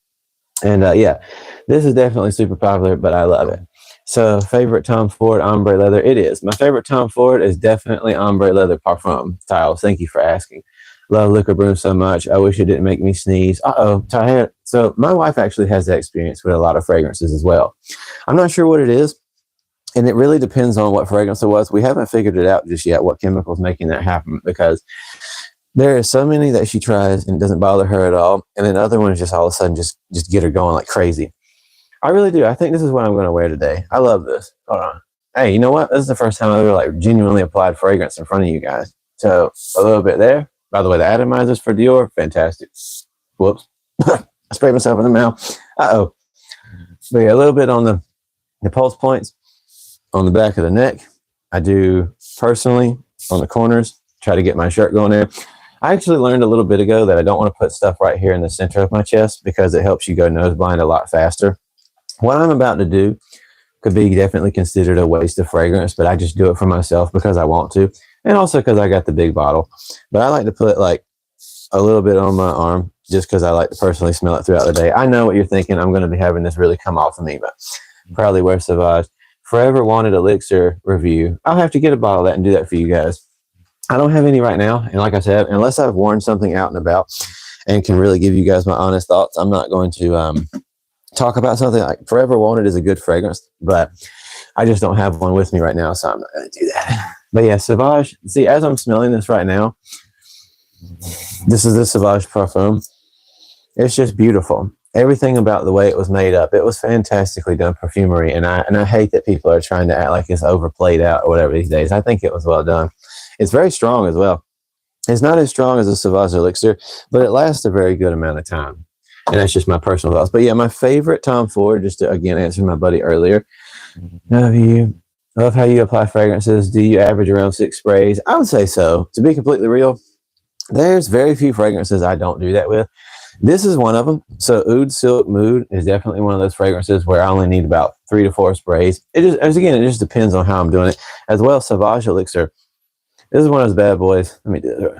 And yeah, this is definitely super popular, but I love it. So, favorite Tom Ford ombre leather? It is. My favorite Tom Ford is definitely ombre leather parfum. Tiles, thank you for asking. Love Liquid Broom so much. I wish it didn't make me sneeze. Tahir. So my wife actually has that experience with a lot of fragrances as well. I'm not sure what it is, and it really depends on what fragrance it was. We haven't figured it out just yet, what chemical's making that happen, because there are so many that she tries and it doesn't bother her at all, and then other ones just all of a sudden just get her going like crazy. I really do. I think this is what I'm going to wear today. I love this. Hold on. Hey, you know what? This is the first time I've ever like genuinely applied fragrance in front of you guys. So a little bit there. By the way, the atomizers for Dior, fantastic. Whoops. I sprayed myself in the mouth. Uh-oh. But yeah, a little bit on the pulse points, on the back of the neck. I do personally on the corners, try to get my shirt going there. I actually learned a little bit ago that I don't want to put stuff right here in the center of my chest because it helps you go nose blind a lot faster. What I'm about to do could be definitely considered a waste of fragrance, but I just do it for myself because I want to. And also because I got the big bottle. But I like to put like a little bit on my arm just because I like to personally smell it throughout the day. I know what you're thinking. I'm going to be having this really come off of me, but probably wear Sauvage. Forever wanted elixir review. I'll have to get a bottle of that and do that for you guys. I don't have any right now. And like I said, unless I've worn something out and about and can really give you guys my honest thoughts, I'm not going to talk about something. Like Forever Wanted is a good fragrance, but I just don't have one with me right now, so I'm not going to do that. But yeah, Sauvage. See, as I'm smelling this right now, this is the Sauvage Parfum. It's just beautiful. Everything about the way it was made up, it was fantastically done perfumery, and I hate that people are trying to act like it's overplayed out or whatever these days. I think it was well done. It's very strong as well. It's not as strong as a Sauvage Elixir, but it lasts a very good amount of time. And that's just my personal thoughts. But yeah, my favorite Tom Ford, just to again answer my buddy earlier, love how you apply fragrances. Do you average around 6 sprays? I would say so. To be completely real, there's very few fragrances I don't do that with. This is one of them. So Oud Silk Mood is definitely one of those fragrances where I only need about 3 to 4 sprays. It just depends on how I'm doing it. As well, Sauvage Elixir. This is one of those bad boys. Let me do it.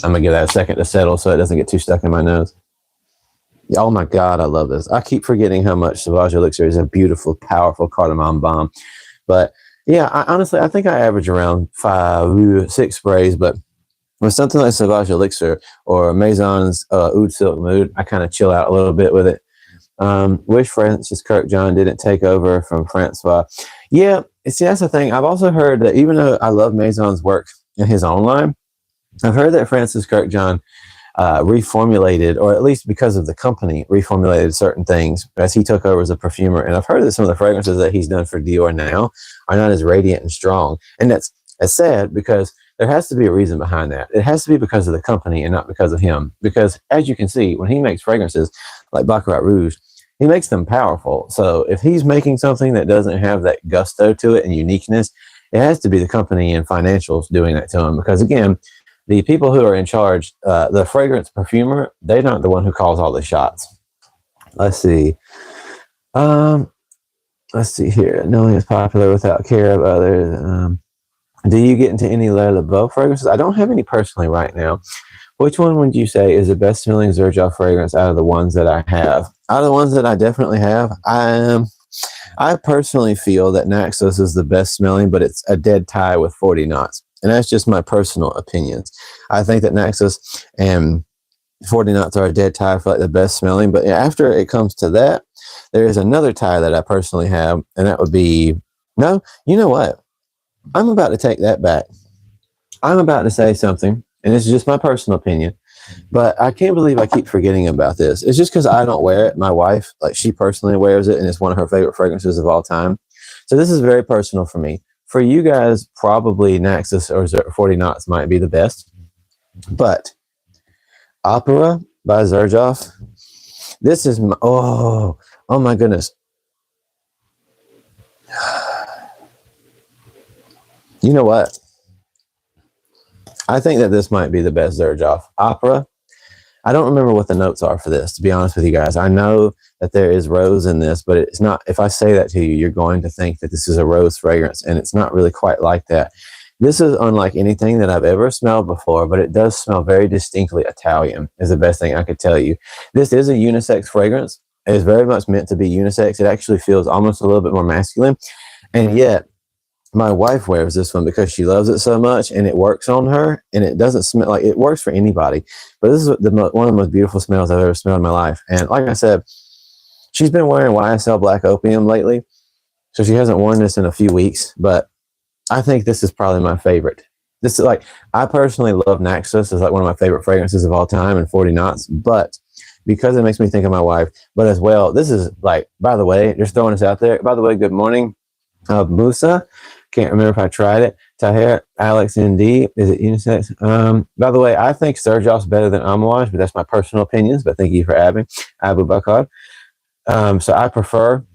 I'm going to give that a second to settle so it doesn't get too stuck in my nose. Oh my God, I love this. I keep forgetting how much Sauvage Elixir is a beautiful, powerful cardamom bomb. But yeah, honestly, I think I average around 5, 6 sprays. But with something like Sauvage Elixir or Maison's Oud Silk Mood, I kind of chill out a little bit with it. Wish Francis Kurkdjian didn't take over from Francois. Yeah, see, that's the thing. I've also heard that even though I love Maison's work in his own line, I've heard that Francis Kurkdjian reformulated, or at least because of the company, reformulated certain things as he took over as a perfumer. And I've heard that some of the fragrances that he's done for Dior now are not as radiant and strong. And that's sad because there has to be a reason behind that. It has to be because of the company and not because of him. Because as you can see, when he makes fragrances like Baccarat Rouge, he makes them powerful. So if he's making something that doesn't have that gusto to it and uniqueness, it has to be the company and financials doing that to him. Because again, the people who are in charge, the fragrance perfumer, they're not the one who calls all the shots. Let's see. Let's see here. Knowing it's popular without care of others. Do you get into any Le Beau fragrances? I don't have any personally right now. Which one would you say is the best smelling Xerjoff fragrance out of the ones that I have? Out of the ones that I definitely have, I personally feel that Naxos is the best smelling, but it's a dead tie with 40 knots. And that's just my personal opinions. I think that Naxos and 40 knots are a dead tie for like the best smelling. But after it comes to that, there is another tie that I personally have, and that would be, no, you know what? I'm about to take that back. I'm about to say something, and this is just my personal opinion, but I can't believe I keep forgetting about this. It's just because I don't wear it. My wife, like, she personally wears it, and it's one of her favorite fragrances of all time. So this is very personal for me. For you guys, probably Naxos or 40 knots might be the best. But Opera by Xerjoff, this is my, oh my goodness. You know what? I think that this might be the best Xerjoff. Opera. I don't remember what the notes are for this, to be honest with you guys. I know that there is rose in this, but it's not, if I say that to you, you're going to think that this is a rose fragrance, and it's not really quite like that. This is unlike anything that I've ever smelled before, but it does smell very distinctly Italian, is the best thing I could tell you. This is a unisex fragrance. It is very much meant to be unisex. It actually feels almost a little bit more masculine, and yet my wife wears this one because she loves it so much, and it works on her, and it doesn't smell like it works for anybody. But this is one of the most beautiful smells I've ever smelled in my life. And like I said, she's been wearing YSL Black Opium lately, so she hasn't worn this in a few weeks, but I think this is probably my favorite. This is like, I personally love Naxos. It's like one of my favorite fragrances of all time, and 40 knots, but because it makes me think of my wife, but as well, this is like, by the way, just throwing this out there, by the way, good morning, Musa. Can't remember if I tried it. Tahir, Alex ND, is it unisex? By the way, I think Xerjoff's better than Amouage, but that's my personal opinions. But thank you for having Abu Bakr. So I prefer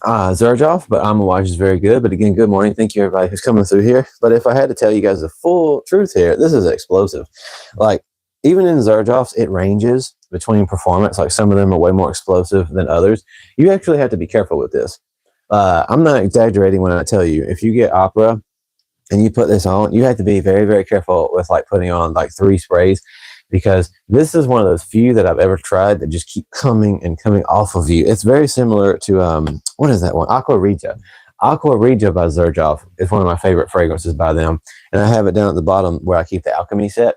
Xerjoff, but Amouage is very good. But again, good morning. Thank you, everybody who's coming through here. But if I had to tell you guys the full truth here, this is explosive. Like, even in Xerjoffs, it ranges between performance. Like, some of them are way more explosive than others. You actually have to be careful with this. I'm not exaggerating when I tell you, if you get Opera and you put this on, you have to be very, very careful with like putting on like 3 sprays, because this is one of those few that I've ever tried that just keep coming and coming off of you. It's very similar to, what is that one? Aqua Regia. Aqua Regia by Xerjoff is one of my favorite fragrances by them. And I have it down at the bottom where I keep the alchemy set.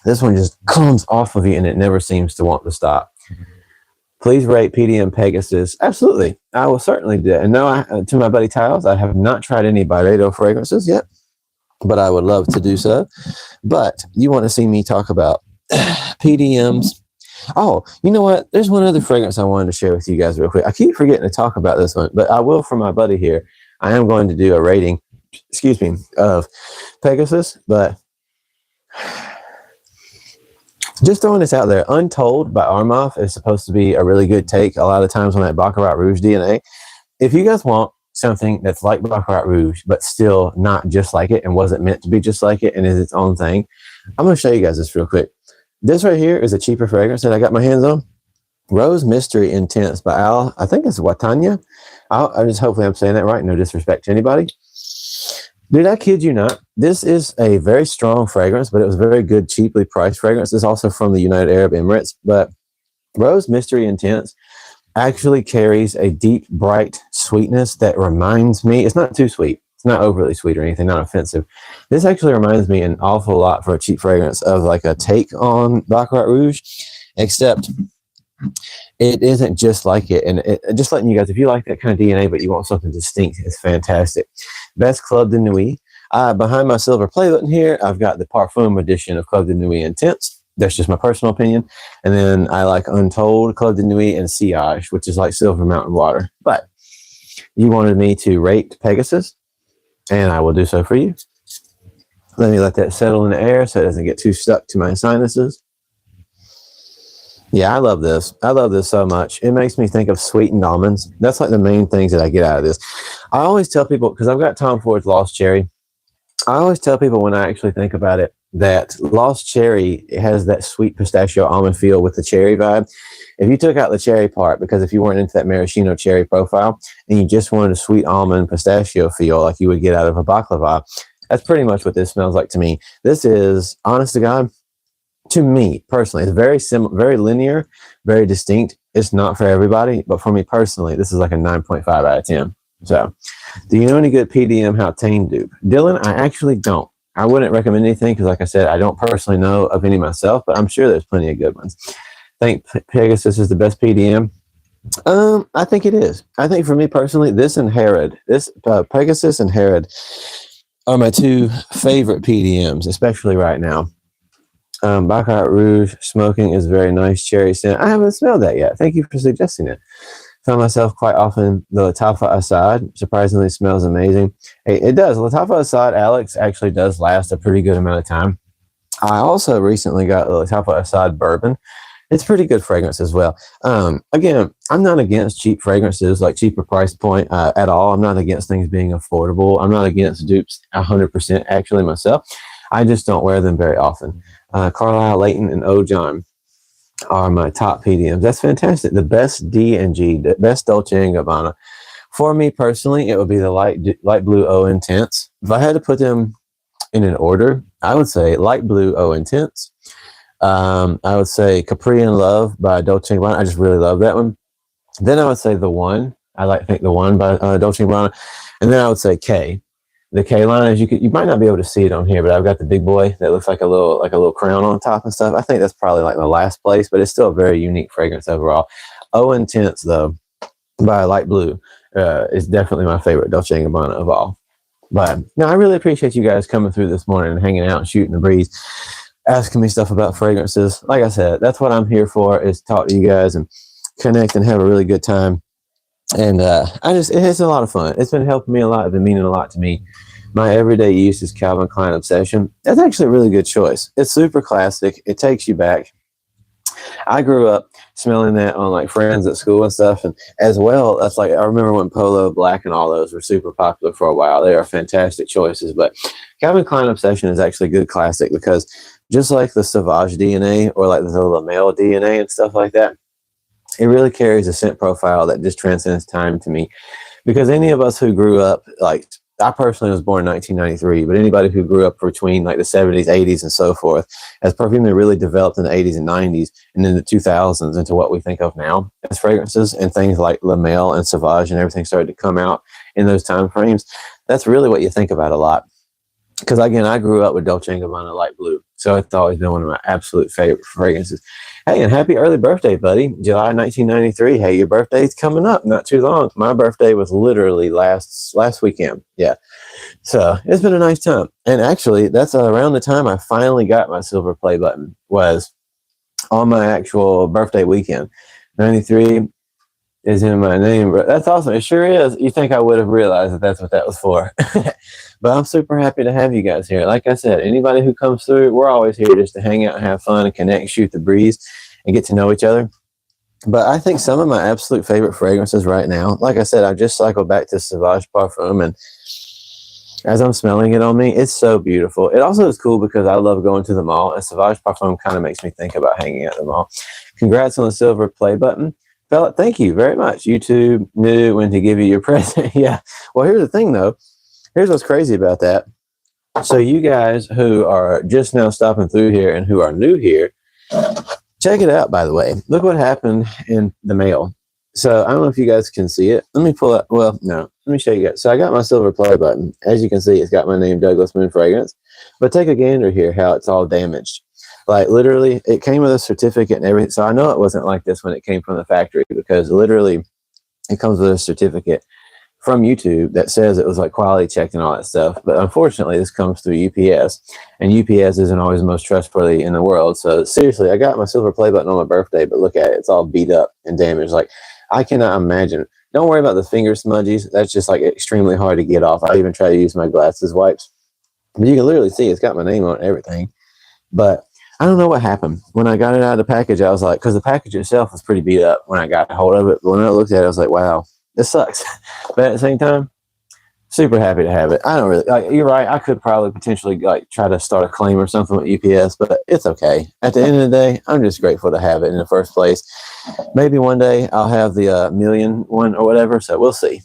This one just comes off of you, and it never seems to want to stop. Please rate PDM Pegasus. Absolutely. I will certainly do it. And no, to my buddy Tiles, I have not tried any Byredo fragrances yet, but I would love to do so. But you want to see me talk about PDMs. Oh, you know what? There's one other fragrance I wanted to share with you guys real quick. I keep forgetting to talk about this one, but I will for my buddy here. I am going to do a rating, of Pegasus, but just throwing this out there, Untold by Armaf is supposed to be a really good take a lot of times on that Baccarat Rouge DNA. If you guys want something that's like Baccarat Rouge, but still not just like it and wasn't meant to be just like it and is its own thing, I'm going to show you guys this real quick. This right here is a cheaper fragrance that I got my hands on. Rose Mystery Intense by Al, I think it's Watanya. Hopefully I'm saying that right. No disrespect to anybody. Dude, I kid you not. This is a very strong fragrance, but it was a very good, cheaply priced fragrance. It's also from the United Arab Emirates. But Rose Mystery Intense actually carries a deep, bright sweetness that reminds me, it's not too sweet. It's not overly sweet or anything, not offensive. This actually reminds me an awful lot for a cheap fragrance of like a take on Baccarat Rouge, except it isn't just like it. And just letting you guys, if you like that kind of DNA, but you want something distinct, it's fantastic. Best Club de Nuit. Behind my silver play button here, I've got the Parfum edition of Club de Nuit Intense. That's just my personal opinion. And then I like Untold, Club de Nuit, and Sillage, which is like Silver Mountain Water. But you wanted me to rate Pegasus, and I will do so for you. Let me let that settle in the air so it doesn't get too stuck to my sinuses. Yeah, I love this. I love this so much. It makes me think of sweetened almonds. That's like the main things that I get out of this. I always tell people, because I've got Tom Ford's Lost Cherry, I always tell people when I actually think about it that Lost Cherry has that sweet pistachio almond feel with the cherry vibe. If you took out the cherry part, because if you weren't into that maraschino cherry profile and you just wanted a sweet almond pistachio feel like you would get out of a baklava, That's pretty much what this smells like to me. This is, honest to God, to me personally, it's very similar, very linear, very distinct. It's not for everybody, but for me personally, this is like a 9.5 out of 10. So, do you know any good PDM Hautane dupe? Dylan, I actually don't. I wouldn't recommend anything because, like I said, I don't personally know of any myself, but I'm sure there's plenty of good ones. I think Pegasus is the best PDM. I think it is. I think for me personally, this and Herod, Pegasus and Herod are my two favorite PDMs, especially right now. Baccarat Rouge smoking is very nice. Cherry scent. I haven't smelled that yet. Thank you for suggesting it. Found myself quite often the Latafa Assad. Surprisingly smells amazing. Hey, it does. Latafa Assad, Alex, actually does last a pretty good amount of time. I also recently got the Latafa Assad bourbon. It's pretty good fragrance as well. Again, I'm not against cheap fragrances, like cheaper price point at all. I'm not against things being affordable. I'm not against dupes 100% actually myself. I just don't wear them very often. Carlisle, Layton, and O. John are my top PDMs. That's fantastic. The best D&G, the best Dolce & Gabbana. For me personally, it would be the light blue O Intense. If I had to put them in an order, I would say light blue O Intense. I would say Capri in Love by Dolce & Gabbana. I just really love that one. Then I would say The One. I think The One by Dolce & Gabbana. And then I would say K. The K line, as you might not be able to see it on here, but I've got the big boy that looks like a little crown on top and stuff. I think that's probably like the last place, but it's still a very unique fragrance overall. O Intense though, by Light Blue, is definitely my favorite Dolce & Gabbana of all. But no, I really appreciate you guys coming through this morning and hanging out and shooting the breeze, asking me stuff about fragrances. Like I said, that's what I'm here for, is talk to you guys and connect and have a really good time. And it's a lot of fun. It's been helping me a lot. It's been meaning a lot to me. My everyday use is Calvin Klein Obsession. That's actually a really good choice. It's super classic. It takes you back. I grew up smelling that on like friends at school and stuff. And as well, that's like, I remember when Polo Black and all those were super popular for a while. They are fantastic choices. But Calvin Klein Obsession is actually a good classic because just like the Sauvage DNA or like the Lamel DNA and stuff like that, it really carries a scent profile that just transcends time to me. Because any of us who grew up, like I personally was born in 1993, but anybody who grew up between like the 70s, 80s, and so forth, as perfume really developed in the 80s and 90s and in the 2000s into what we think of now as fragrances, and things like Lamel and Sauvage and everything started to come out in those time frames. That's really what you think about a lot. Because again, I grew up with Dolce & Gabbana Light Blue, so it's always been one of my absolute favorite fragrances. Hey, and happy early birthday, buddy. July 1993. Hey, your birthday's coming up not too long. My birthday was literally last weekend. Yeah. So it's been a nice time. And actually, that's around the time I finally got my silver play button, was on my actual birthday weekend. 93 is in my name. That's awesome. It sure is. You think I would have realized that that's what that was for. But I'm super happy to have you guys here. Like I said, anybody who comes through, we're always here just to hang out and have fun and connect, shoot the breeze, and get to know each other. But I think some of my absolute favorite fragrances right now, like I said, I just cycled back to Sauvage Parfum, and as I'm smelling it on me, it's so beautiful. It also is cool because I love going to the mall, and Sauvage Parfum kind of makes me think about hanging at the mall. Congrats on the silver play button. Fella, thank you very much. YouTube knew when to give you your present. Yeah. Well, here's the thing, though. Here's what's crazy about that. So you guys who are just now stopping through here and who are new here, check it out, by the way. Look what happened in the mail. So I don't know if you guys can see it. Let me pull up. Well, no. Let me show you guys. So I got my silver play button. As you can see, it's got my name, Douglas Moon Fragrance. But take a gander here how it's all damaged. Like literally, it came with a certificate and everything. So I know it wasn't like this when it came from the factory, because literally it comes with a certificate from YouTube that says it was like quality checked and all that stuff. But unfortunately, this comes through UPS, and UPS isn't always the most trustworthy in the world. So seriously, I got my silver play button on my birthday, but look at it. It's all beat up and damaged. Like, I cannot imagine. Don't worry about the finger smudges. That's just like extremely hard to get off. I even try to use my glasses wipes. But you can literally see it's got my name on it and everything. But I don't know what happened. When I got it out of the package, I was like, because the package itself was pretty beat up when I got a hold of it. But when I looked at it, I was like, wow, this sucks. But at the same time, super happy to have it. I don't really, like, you're right. I could probably potentially like try to start a claim or something with UPS, but it's okay. At the end of the day, I'm just grateful to have it in the first place. Maybe one day I'll have the million one or whatever. So we'll see.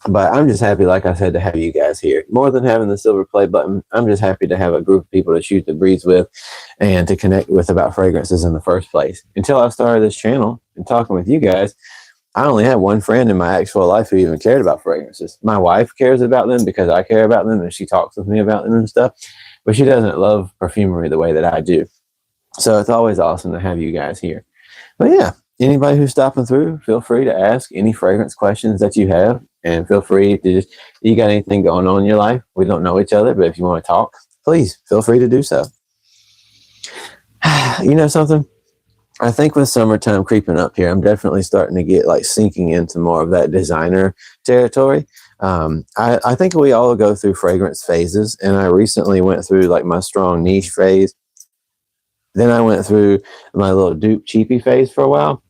But I'm just happy, like I said, to have you guys here. More than having the silver play button, I'm just happy to have a group of people to shoot the breeze with and to connect with about fragrances in the first place. Until I started this channel and talking with you guys, I only had one friend in my actual life who even cared about fragrances. My wife cares about them because I care about them and she talks with me about them and stuff, but she doesn't love perfumery the way that I do. So it's always awesome to have you guys here. But yeah, anybody who's stopping through, feel free to ask any fragrance questions that you have, and feel free to just, if you got anything going on in your life, we don't know each other, but if you want to talk, please feel free to do so. You know something? I think with summertime creeping up here, I'm definitely starting to get like sinking into more of that designer territory. I think we all go through fragrance phases, and I recently went through like my strong niche phase. Then I went through my little dupe cheapy phase for a while.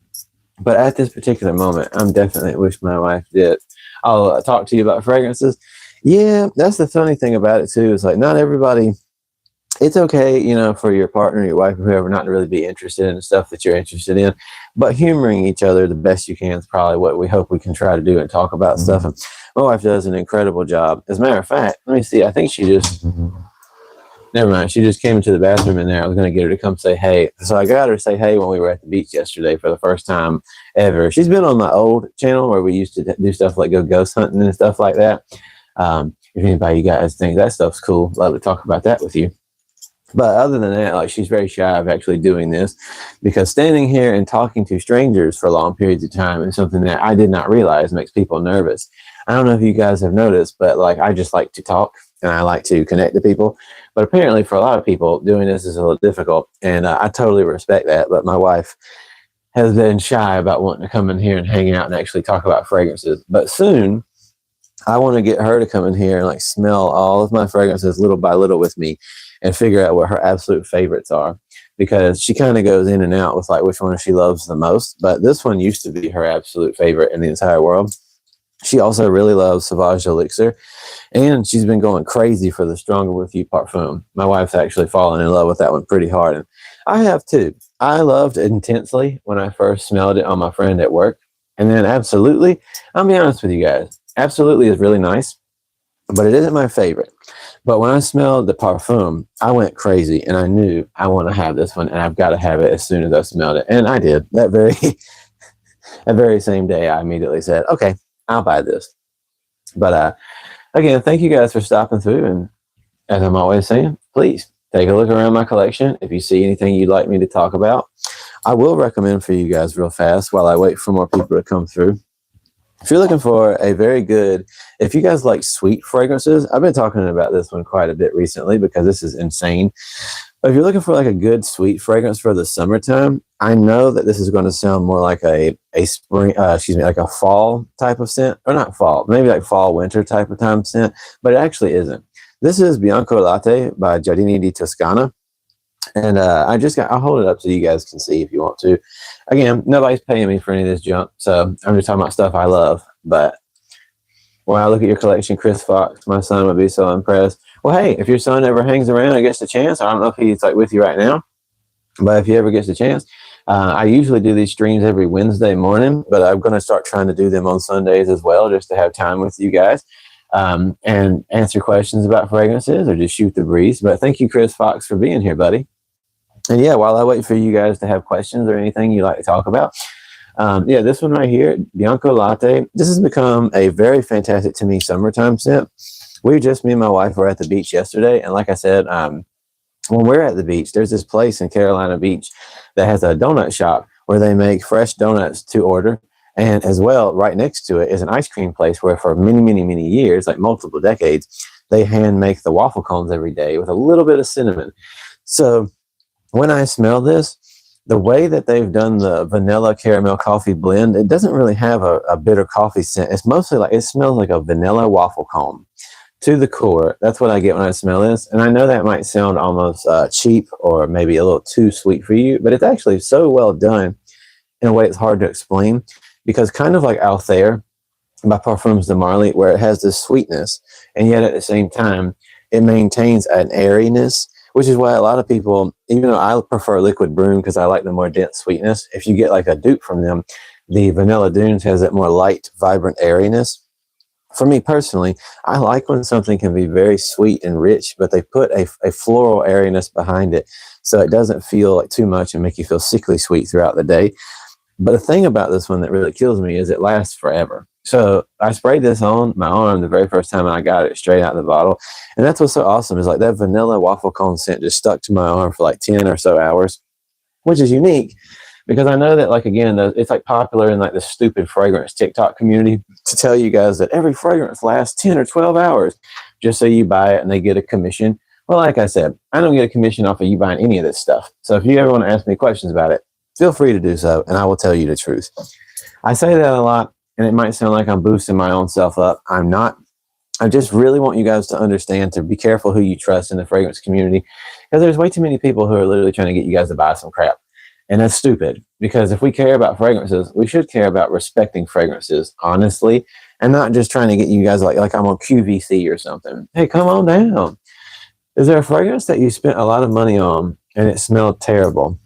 But at this particular moment, I'm definitely wish my wife did. I'll talk to you about fragrances. Yeah, that's the funny thing about it too. Is like not everybody. It's okay, you know, for your partner, your wife, or whoever, not to really be interested in the stuff that you're interested in. But humoring each other the best you can is probably what we hope we can try to do and talk about stuff. And my wife does an incredible job. As a matter of fact, let me see. I think she just. Never mind. She just came into the bathroom in there. I was going to get her to come say hey. So I got her to say hey when we were at the beach yesterday for the first time ever. She's been on my old channel where we used to do stuff like go ghost hunting and stuff like that. If anybody you guys think that stuff's cool, love to talk about that with you. But other than that, like she's very shy of actually doing this because standing here and talking to strangers for long periods of time is something that I did not realize makes people nervous. I don't know if you guys have noticed, but like I just like to talk and I like to connect to people. But apparently for a lot of people, doing this is a little difficult. And I totally respect that. But my wife has been shy about wanting to come in here and hang out and actually talk about fragrances. But soon, I want to get her to come in here and like smell all of my fragrances little by little with me and figure out what her absolute favorites are. Because she kind of goes in and out with like which one she loves the most. But this one used to be her absolute favorite in the entire world. She also really loves Sauvage Elixir, and she's been going crazy for the Stronger With You Parfum. My wife's actually fallen in love with that one pretty hard, and I have too. I loved it intensely when I first smelled it on my friend at work, and then Absolutely, I'll be honest with you guys, Absolutely is really nice, but it isn't my favorite. But when I smelled the Parfum, I went crazy, and I knew I want to have this one, and I've got to have it as soon as I smelled it, and I did. That very same day, I immediately said, okay, I'll buy this. But again, thank you guys for stopping through. And as I'm always saying, please take a look around my collection. If you see anything you'd like me to talk about, I will recommend for you guys real fast while I wait for more people to come through. If you're looking for a very good, if you guys like sweet fragrances, I've been talking about this one quite a bit recently because this is insane. But if you're looking for like a good sweet fragrance for the summertime, I know that this is going to sound more like a spring, like a fall type of scent, or not fall, maybe like fall, winter type of time scent, but it actually isn't. This is Bianco Latte by Giardini di Toscana. And I'll hold it up so you guys can see if you want to. Again, nobody's paying me for any of this junk, so I'm just talking about stuff I love. But when I look at your collection, Chris Fox, my son would be so impressed. Well, hey, if your son ever hangs around and gets the chance, I don't know if he's like with you right now, but if he ever gets the chance, I usually do these streams every Wednesday morning, but I'm going to start trying to do them on Sundays as well, just to have time with you guys and answer questions about fragrances or just shoot the breeze. But thank you, Chris Fox, for being here, buddy. And yeah, while I wait for you guys to have questions or anything you'd like to talk about, yeah, this one right here, Bianco Latte, this has become a very fantastic to me summertime scent. Me and my wife were at the beach yesterday, and like I said, when we're at the beach, there's this place in Carolina Beach that has a donut shop where they make fresh donuts to order. And as well, right next to it is an ice cream place where for many, many, many years, like multiple decades, they hand make the waffle cones every day with a little bit of cinnamon. So when I smell this, the way that they've done the vanilla caramel coffee blend, it doesn't really have a bitter coffee scent. It's mostly like, it smells like a vanilla waffle cone to the core. That's what I get when I smell this. And I know that might sound almost cheap or maybe a little too sweet for you, but it's actually so well done in a way it's hard to explain, because kind of like Altair by Parfums de Marly, where it has this sweetness and yet at the same time it maintains an airiness, which is why a lot of people, even though I prefer Liquid Broom because I like the more dense sweetness, if you get like a dupe from them, the Vanilla Dunes has that more light, vibrant airiness. For me personally, I like when something can be very sweet and rich, but they put a floral airiness behind it so it doesn't feel like too much and make you feel sickly sweet throughout the day. But the thing about this one that really kills me is it lasts forever. So I sprayed this on my arm the very first time and I got it straight out of the bottle. And that's what's so awesome is like that vanilla waffle cone scent just stuck to my arm for like 10 or so hours, which is unique because I know that, like, again, it's like popular in like the stupid fragrance TikTok community to tell you guys that every fragrance lasts 10 or 12 hours just so you buy it and they get a commission. Well, like I said, I don't get a commission off of you buying any of this stuff. So if you ever want to ask me questions about it, feel free to do so, and I will tell you the truth. I say that a lot, and it might sound like I'm boosting my own self up. I'm not. I just really want you guys to understand to be careful who you trust in the fragrance community, because there's way too many people who are literally trying to get you guys to buy some crap. And that's stupid, because if we care about fragrances, we should care about respecting fragrances, honestly, and not just trying to get you guys like I'm on QVC or something. Hey, come on down. Is there a fragrance that you spent a lot of money on and it smelled terrible?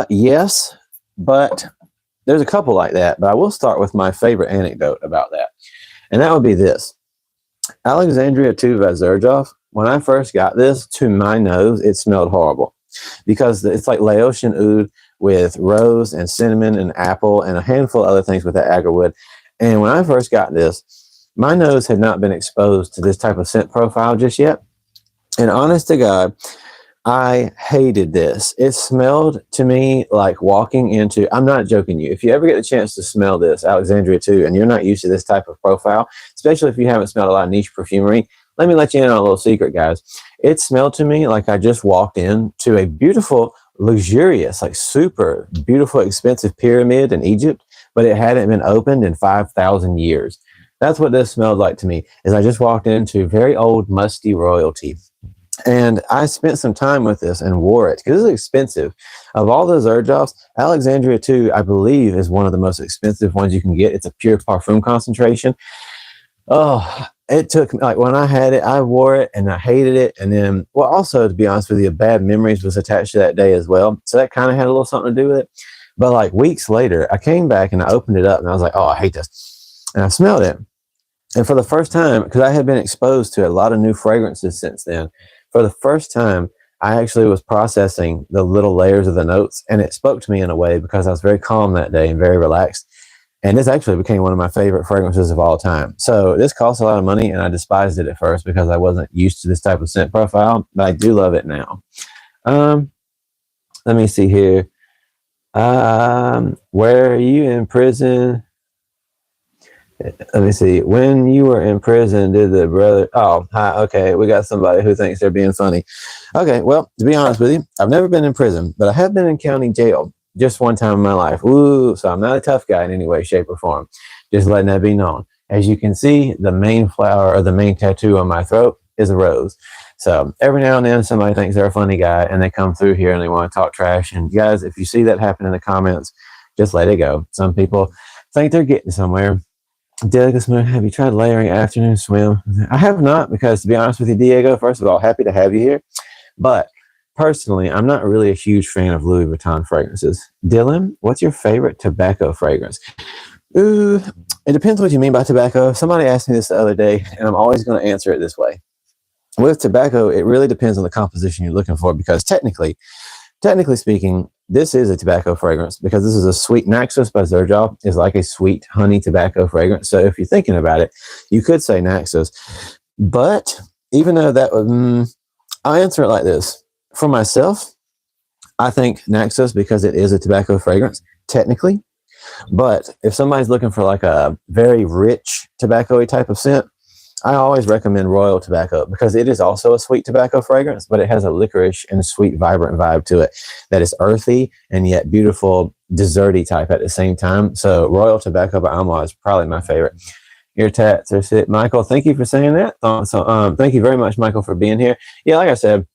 Yes, but there's a couple like that, but I will start with my favorite anecdote about that. And that would be this. Alexandria 2 by Xerjoff. When I first got this, to my nose, it smelled horrible because it's like Laotian oud with rose and cinnamon and apple and a handful of other things with that agarwood. And when I first got this, my nose had not been exposed to this type of scent profile just yet. And honest to God, I hated this. It smelled to me like walking into, I'm not joking you, if you ever get the chance to smell this, Alexandria 2, and you're not used to this type of profile, especially if you haven't smelled a lot of niche perfumery, let me let you in on a little secret, guys. It smelled to me like I just walked into a beautiful, luxurious, like super beautiful, expensive pyramid in Egypt, but it hadn't been opened in 5,000 years. That's what this smelled like to me, is I just walked into very old, musty royalty. And I spent some time with this and wore it because it's expensive. Of all those Xerjoffs, Alexandria 2, I believe, is one of the most expensive ones you can get. It's a pure parfum concentration. Oh, it took me, like, when I had it, I wore it and I hated it. And then, well, also, to be honest with you, bad memories was attached to that day as well. So that kind of had a little something to do with it. But like weeks later, I came back and I opened it up and I was like, oh, I hate this. And I smelled it. And for the first time, because I had been exposed to a lot of new fragrances since then, for the first time, I actually was processing the little layers of the notes, and it spoke to me in a way because I was very calm that day and very relaxed. And this actually became one of my favorite fragrances of all time. So this cost a lot of money, and I despised it at first because I wasn't used to this type of scent profile, but I do love it now. Let me see here. Were you in prison? Let me see. When you were in prison, did the brother... Oh, hi. Okay. We got somebody who thinks they're being funny. Okay. Well, to be honest with you, I've never been in prison, but I have been in county jail just one time in my life. Ooh, so I'm not a tough guy in any way, shape, or form. Just letting that be known. As you can see, the main flower or the main tattoo on my throat is a rose. So every now and then somebody thinks they're a funny guy and they come through here and they want to talk trash. And guys, if you see that happen in the comments, just let it go. Some people think they're getting somewhere. Diego, have you tried layering afternoon swim? I have not, because to be honest with you, Diego, first of all, happy to have you here. But personally, I'm not really a huge fan of Louis Vuitton fragrances. Dylan, what's your favorite tobacco fragrance? Ooh, it depends what you mean by tobacco. Somebody asked me this the other day, and I'm always going to answer it this way. With tobacco, it really depends on the composition you're looking for, because technically speaking, this is a tobacco fragrance, because this is a sweet. Naxos by Xerjoff is like a sweet honey tobacco fragrance. So if you're thinking about it, you could say Naxos. But even though that, I'll answer it like this. For myself, I think Naxos, because it is a tobacco fragrance, technically. But if somebody's looking for like a very rich tobacco-y type of scent, I always recommend Royal Tobacco, because it is also a sweet tobacco fragrance, but it has a licorice and sweet, vibrant vibe to it that is earthy and yet beautiful, desserty type at the same time. So Royal Tobacco by Amla is probably my favorite. Your tats are sick. Michael, thank you for saying that. So, thank you very much, Michael, for being here. Yeah, like I said,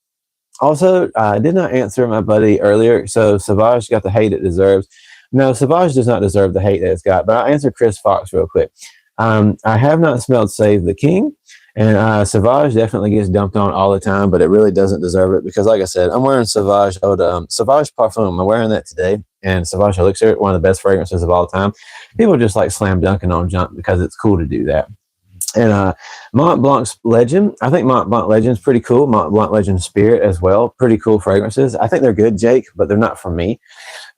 also, I did not answer my buddy earlier. So Sauvage got the hate it deserves. No, Sauvage does not deserve the hate that it's got, but I'll answer Chris Fox real quick. I have not smelled Save the King, and Sauvage definitely gets dumped on all the time, but it really doesn't deserve it, because like I said, I'm wearing Sauvage Sauvage Parfum. I'm wearing that today, and Sauvage Elixir, one of the best fragrances of all time. People just like slam dunking on junk because it's cool to do that. And Mont Blanc's Legend, I think Mont Blanc Legend is pretty cool. Mont Blanc Legend Spirit as well, pretty cool fragrances. I think they're good, Jake, but they're not for me.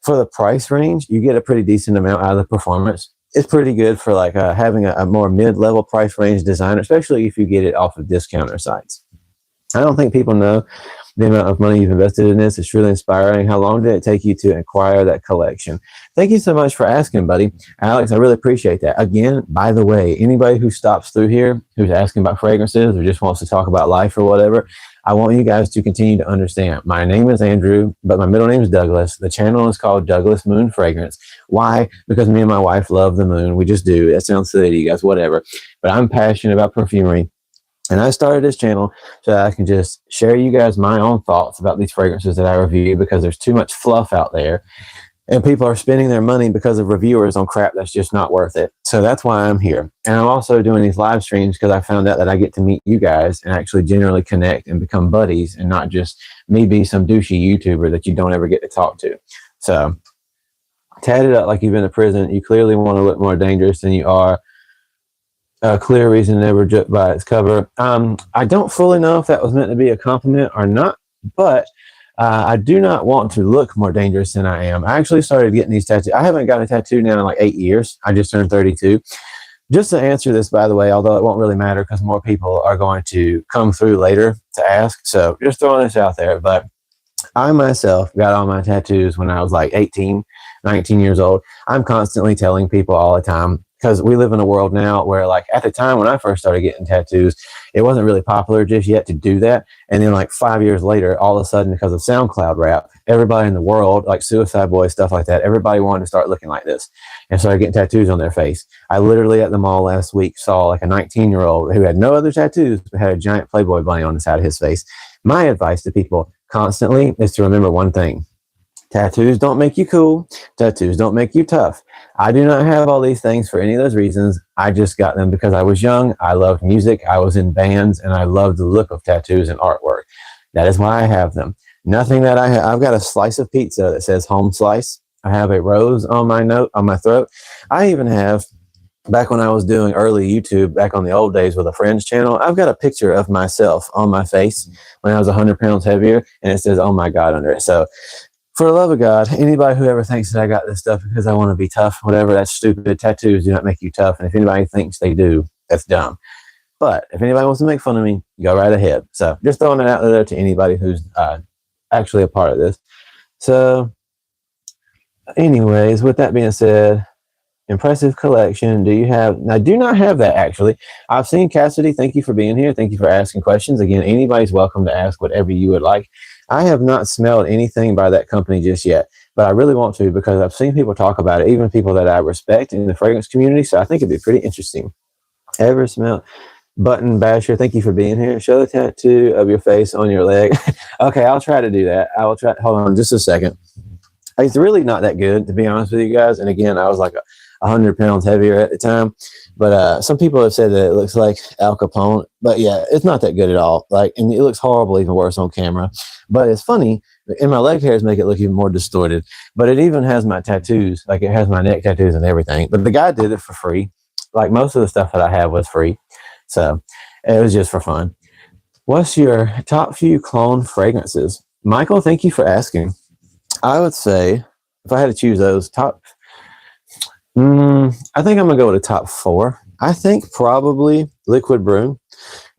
For the price range, you get a pretty decent amount out of the performance. It's pretty good for like having a more mid-level price range designer, especially if you get it off of discounter sites. I don't think people know the amount of money you've invested in this. It's really inspiring. How long did it take you to acquire that collection? Thank you so much for asking, buddy. Alex, I really appreciate that. Again, by the way, anybody who stops through here who's asking about fragrances or just wants to talk about life or whatever, I want you guys to continue to understand. My name is Andrew, but my middle name is Douglas. The channel is called Douglas Moon Fragrance. Why? Because me and my wife love the moon. We just do. That sounds silly to you guys, whatever. But I'm passionate about perfumery. And I started this channel so that I can just share you guys my own thoughts about these fragrances that I review, because there's too much fluff out there. And people are spending their money because of reviewers on crap that's just not worth it. So that's why I'm here. And I'm also doing these live streams because I found out that I get to meet you guys and actually generally connect and become buddies, and not just me be some douchey YouTuber that you don't ever get to talk to. So tatted up like you've been to prison. You clearly want to look more dangerous than you are. A clear reason never judged by its cover. I don't fully know if that was meant to be a compliment or not, but I do not want to look more dangerous than I am. I actually started getting these tattoos. I haven't got a tattoo now in like 8 years. I just turned 32. Just to answer this, by the way, although it won't really matter because more people are going to come through later to ask. So just throwing this out there. But I myself got all my tattoos when I was like 18, 19 years old. I'm constantly telling people all the time, because we live in a world now where, like, at the time when I first started getting tattoos, it wasn't really popular just yet to do that. And then like 5 years later, all of a sudden, because of SoundCloud rap, everybody in the world, like Suicide Boys, stuff like that, everybody wanted to start looking like this and started getting tattoos on their face. I literally at the mall last week saw like a 19-year-old who had no other tattoos but had a giant Playboy bunny on the side of his face. My advice to people constantly is to remember one thing. Tattoos don't make you cool. Tattoos don't make you tough. I do not have all these things for any of those reasons. I just got them because I was young. I loved music. I was in bands, and I loved the look of tattoos and artwork. That is why I have them. Nothing that I have. I've got a slice of pizza that says home slice. I have a rose on my throat. I even have, back when I was doing early YouTube, back on the old days with a friend's channel, I've got a picture of myself on my face when I was 100 pounds heavier, and it says, "Oh my God," under it. So, for the love of God, anybody who ever thinks that I got this stuff because I want to be tough, whatever, that's stupid. Tattoos do not make you tough. And if anybody thinks they do, that's dumb. But if anybody wants to make fun of me, go right ahead. So just throwing it out there to anybody who's actually a part of this. So anyways, with that being said, impressive collection. Do you have? I do not have that, actually. I've seen Cassidy. Thank you for being here. Thank you for asking questions. Again, anybody's welcome to ask whatever you would like. I have not smelled anything by that company just yet, but I really want to, because I've seen people talk about it, even people that I respect in the fragrance community. So I think it'd be pretty interesting. Ever smell? Button Basher, thank you for being here. Show the tattoo of your face on your leg. Okay, I'll try to do that. I will try. Hold on just a second. It's really not that good, to be honest with you guys. And again, I was like 100 pounds heavier at the time. But some people have said that it looks like Al Capone. But yeah, it's not that good at all. Like, and it looks horrible, even worse on camera. But it's funny, and my leg hairs make it look even more distorted. But it even has my tattoos. Like, it has my neck tattoos and everything. But the guy did it for free. Like, most of the stuff that I have was free. So it was just for fun. What's your top few cologne fragrances? Michael, thank you for asking. I would say, if I had to choose those, I think I'm going to go with a top 4. I think probably Liquid Broom.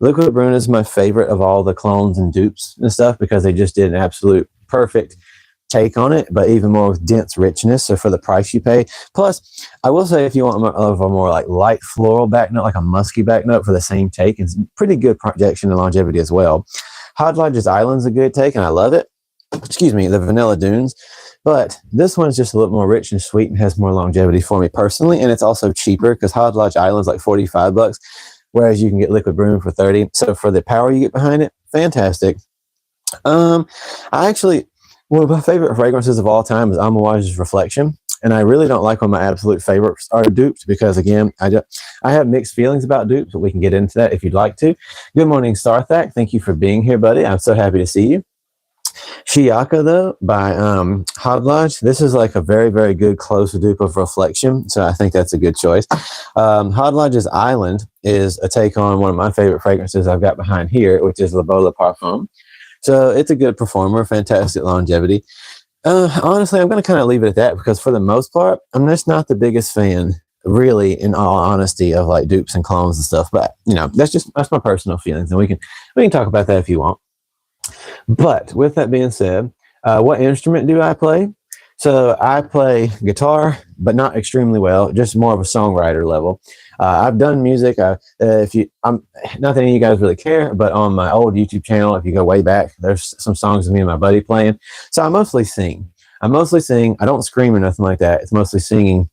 Liquid Broom is my favorite of all the clones and dupes and stuff, because they just did an absolute perfect take on it, but even more with dense richness. So for the price you pay. Plus, I will say, if you want a more like light floral back note, like a musky back note for the same take, it's pretty good projection and longevity as well. Hot Lodge's Island's a good take, and I love it. Excuse me, the Vanilla Dunes. But this one's just a little more rich and sweet and has more longevity for me personally. And it's also cheaper, because Hot Lodge Island's like $45, whereas you can get Liquid Broom for $30. So for the power you get behind it, fantastic. I actually, one of my favorite fragrances of all time is Amouage's Reflection. And I really don't like when my absolute favorites are duped, because again, I have mixed feelings about dupes, but we can get into that if you'd like to. Good morning, Starthak. Thank you for being here, buddy. I'm so happy to see you. Shiaka though by Hodlodge. This is like a very, very good close dupe of Reflection, so I think that's a good choice. Hodlodge's Island is a take on one of my favorite fragrances I've got behind here, which is Le Beau Parfum. So it's a good performer, fantastic longevity. Honestly, I'm going to kind of leave it at that because for the most part, I'm just not the biggest fan, really, in all honesty, of like dupes and clones and stuff. But you know, that's my personal feelings, and we can talk about that if you want. But with that being said, what instrument do I play? So I play guitar, but not extremely well, just more of a songwriter level. I've done music. I'm not that any of you guys really care, but on my old YouTube channel, if you go way back, there's some songs of me and my buddy playing. So I mostly sing. I don't scream or nothing like that. It's mostly singing.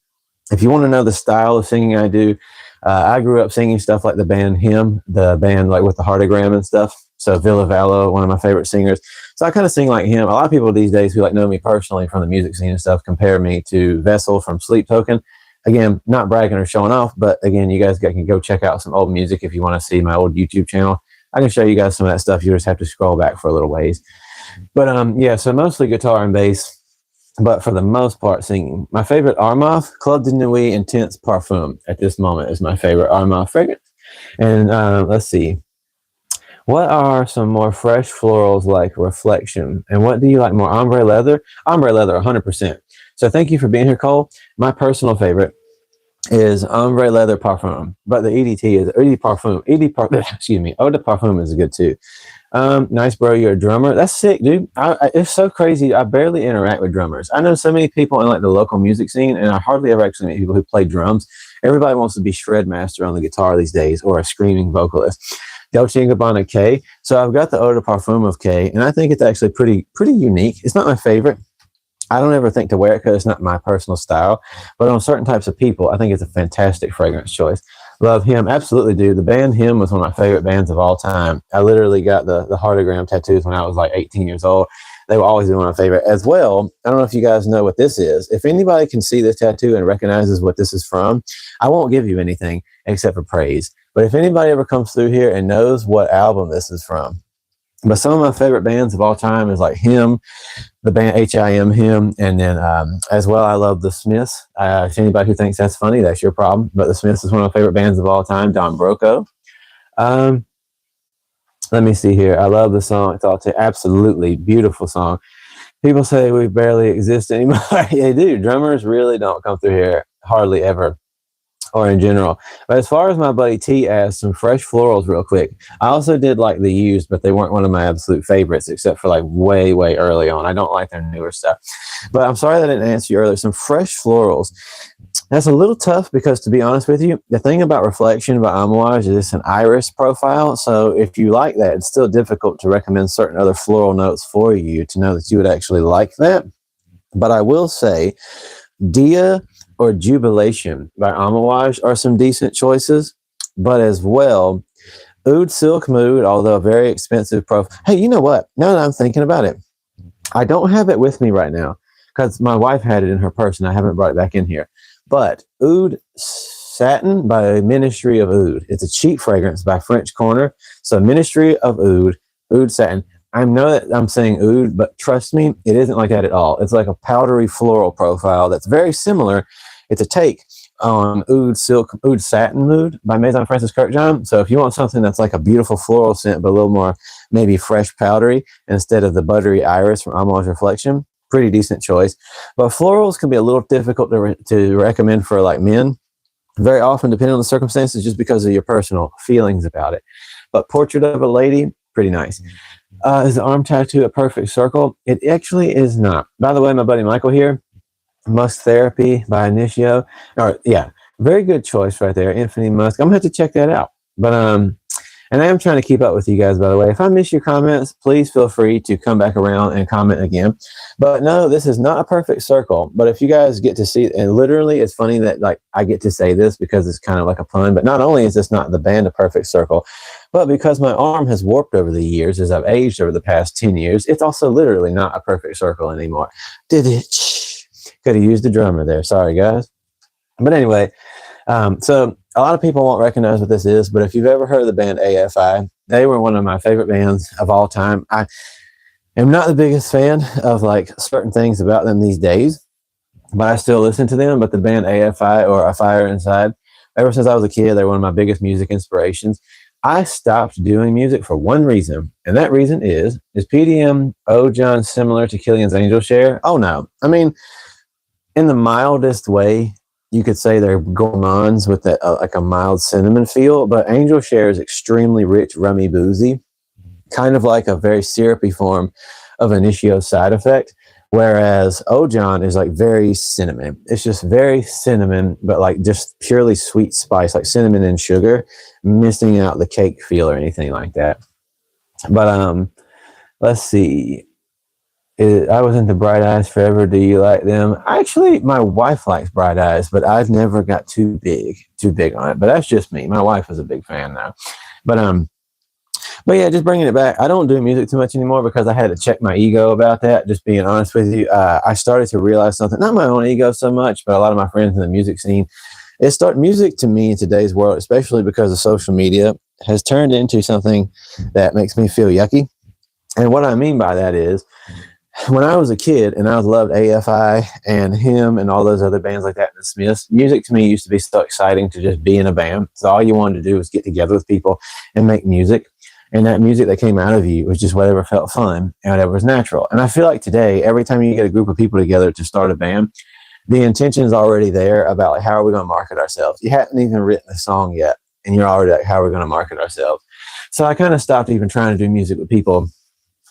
If you want to know the style of singing I do, I grew up singing stuff like the band Him, the band like with the heartagram and stuff. So Villa Vallo, one of my favorite singers. So I kind of sing like him. A lot of people these days who like know me personally from the music scene and stuff compare me to Vessel from Sleep Token. Again, not bragging or showing off, but again, you guys can go check out some old music if you want to see my old YouTube channel. I can show you guys some of that stuff. You just have to scroll back for a little ways. But yeah, so mostly guitar and bass, but for the most part singing. My favorite Armaf, Club de Nuit Intense Parfum at this moment is my favorite Armaf fragrance. And let's see. What are some more fresh florals like Reflection? And what do you like more, ombre leather? Ombre leather, 100%. So thank you for being here, Cole. My personal favorite is ombre leather parfum, but the EDT is Eau de Parfum. Excuse me, Eau de Parfum is good too. Nice, bro. You're a drummer. That's sick, dude. It's so crazy. I barely interact with drummers. I know so many people in like the local music scene, and I hardly ever actually meet people who play drums. Everybody wants to be shred master on the guitar these days, or a screaming vocalist. Dolce Gabbana K. So I've got the Eau de Parfum of K, and I think it's actually pretty unique. It's not my favorite. I don't ever think to wear it because it's not my personal style, but on certain types of people, I think it's a fantastic fragrance choice. Love Him. Absolutely do. The band Him was one of my favorite bands of all time. I literally got the heartagram tattoos when I was like 18 years old. They will always be one of my favorite as well. I don't know if you guys know what this is. If anybody can see this tattoo and recognizes what this is from, I won't give you anything except for praise. But if anybody ever comes through here and knows what album this is from, but some of my favorite bands of all time is like Him, the band H.I.M. Him, and then as well, I love the Smiths. If anybody who thinks that's funny, that's your problem. But the Smiths is one of my favorite bands of all time. Don Broco. Let me see here. I love the song. It's all absolutely beautiful song. People say we barely exist anymore. They do. Drummers really don't come through here hardly ever, or in general. But as far as my buddy T asked, some fresh florals real quick. I also did like the used, but they weren't one of my absolute favorites, except for like way early on. I don't like their newer stuff. But I'm sorry that I didn't answer you earlier. Some fresh florals. That's a little tough because, to be honest with you, the thing about Reflection by Amouage is it's an iris profile. So if you like that, it's still difficult to recommend certain other floral notes for you to know that you would actually like that. But I will say Dia or Jubilation by Amouage are some decent choices, but as well, Oud Silk Mood, although a very expensive profile. Hey, you know what? Now that I'm thinking about it, I don't have it with me right now because my wife had it in her purse and I haven't brought it back in here. But Oud Satin by Ministry of Oud. It's a cheap fragrance by French Corner. So Ministry of Oud, Oud Satin. I know that I'm saying oud, but trust me, it isn't like that at all. It's like a powdery floral profile that's very similar. It's a take on Oud Satin Mood by Maison Francis Kurkdjian. So if you want something that's like a beautiful floral scent, but a little more maybe fresh powdery instead of the buttery iris from Amouage Reflection, pretty decent choice. But florals can be a little difficult to recommend for like men, very often depending on the circumstances, just because of your personal feelings about it. But Portrait of a Lady, pretty nice. Is the arm tattoo a perfect circle? It actually is not. By the way, my buddy Michael here, Musk Therapy by Initio. Yeah, very good choice right there. Infinity Musk. I'm going to have to check that out. But and I am trying to keep up with you guys, by the way. If I miss your comments, please feel free to come back around and comment again. But no, this is not a perfect circle. But if you guys get to see, and literally it's funny that like I get to say this because it's kind of like a pun, but not only is this not the band a perfect circle, but because my arm has warped over the years as I've aged over the past 10 years, it's also literally not a perfect circle anymore. Did it? Could have used the drummer there. Sorry, guys. But anyway, so a lot of people won't recognize what this is, but if you've ever heard of the band AFI, they were one of my favorite bands of all time. am not the biggest fan of like certain things about them these days, but I still listen to them. But the band AFI, or A Fire Inside, ever since I was a kid, they're one of my biggest music inspirations. I stopped doing music for one reason, and that reason is PDM Ojan similar to Killian's Angel Share? Oh no. I mean, in the mildest way, you could say they're gourmands with that, like a mild cinnamon feel, but Angel Share is extremely rich, rummy, boozy, kind of like a very syrupy form of Initio Side Effect. Whereas Ojan is like very cinnamon. It's just very cinnamon, but like just purely sweet spice, like cinnamon and sugar, missing out the cake feel or anything like that. But let's see. I was into Bright Eyes Forever. Do you like them? Actually, my wife likes Bright Eyes, but I've never got too big on it. But that's just me. My wife is a big fan now. But yeah, just bringing it back. I don't do music too much anymore because I had to check my ego about that. Just being honest with you, I started to realize something. Not my own ego so much, but a lot of my friends in the music scene. Music to me in today's world, especially because of social media, has turned into something that makes me feel yucky. And what I mean by that is, when I was a kid and I loved AFI and him and all those other bands like that, and the Smiths, music to me used to be so exciting to just be in a band. So all you wanted to do was get together with people and make music. And that music that came out of you was just whatever felt fun and whatever was natural. And I feel like today, every time you get a group of people together to start a band, the intention is already there about like, how are we going to market ourselves? You haven't even written a song yet, and you're already like, how are we going to market ourselves? So I kind of stopped even trying to do music with people,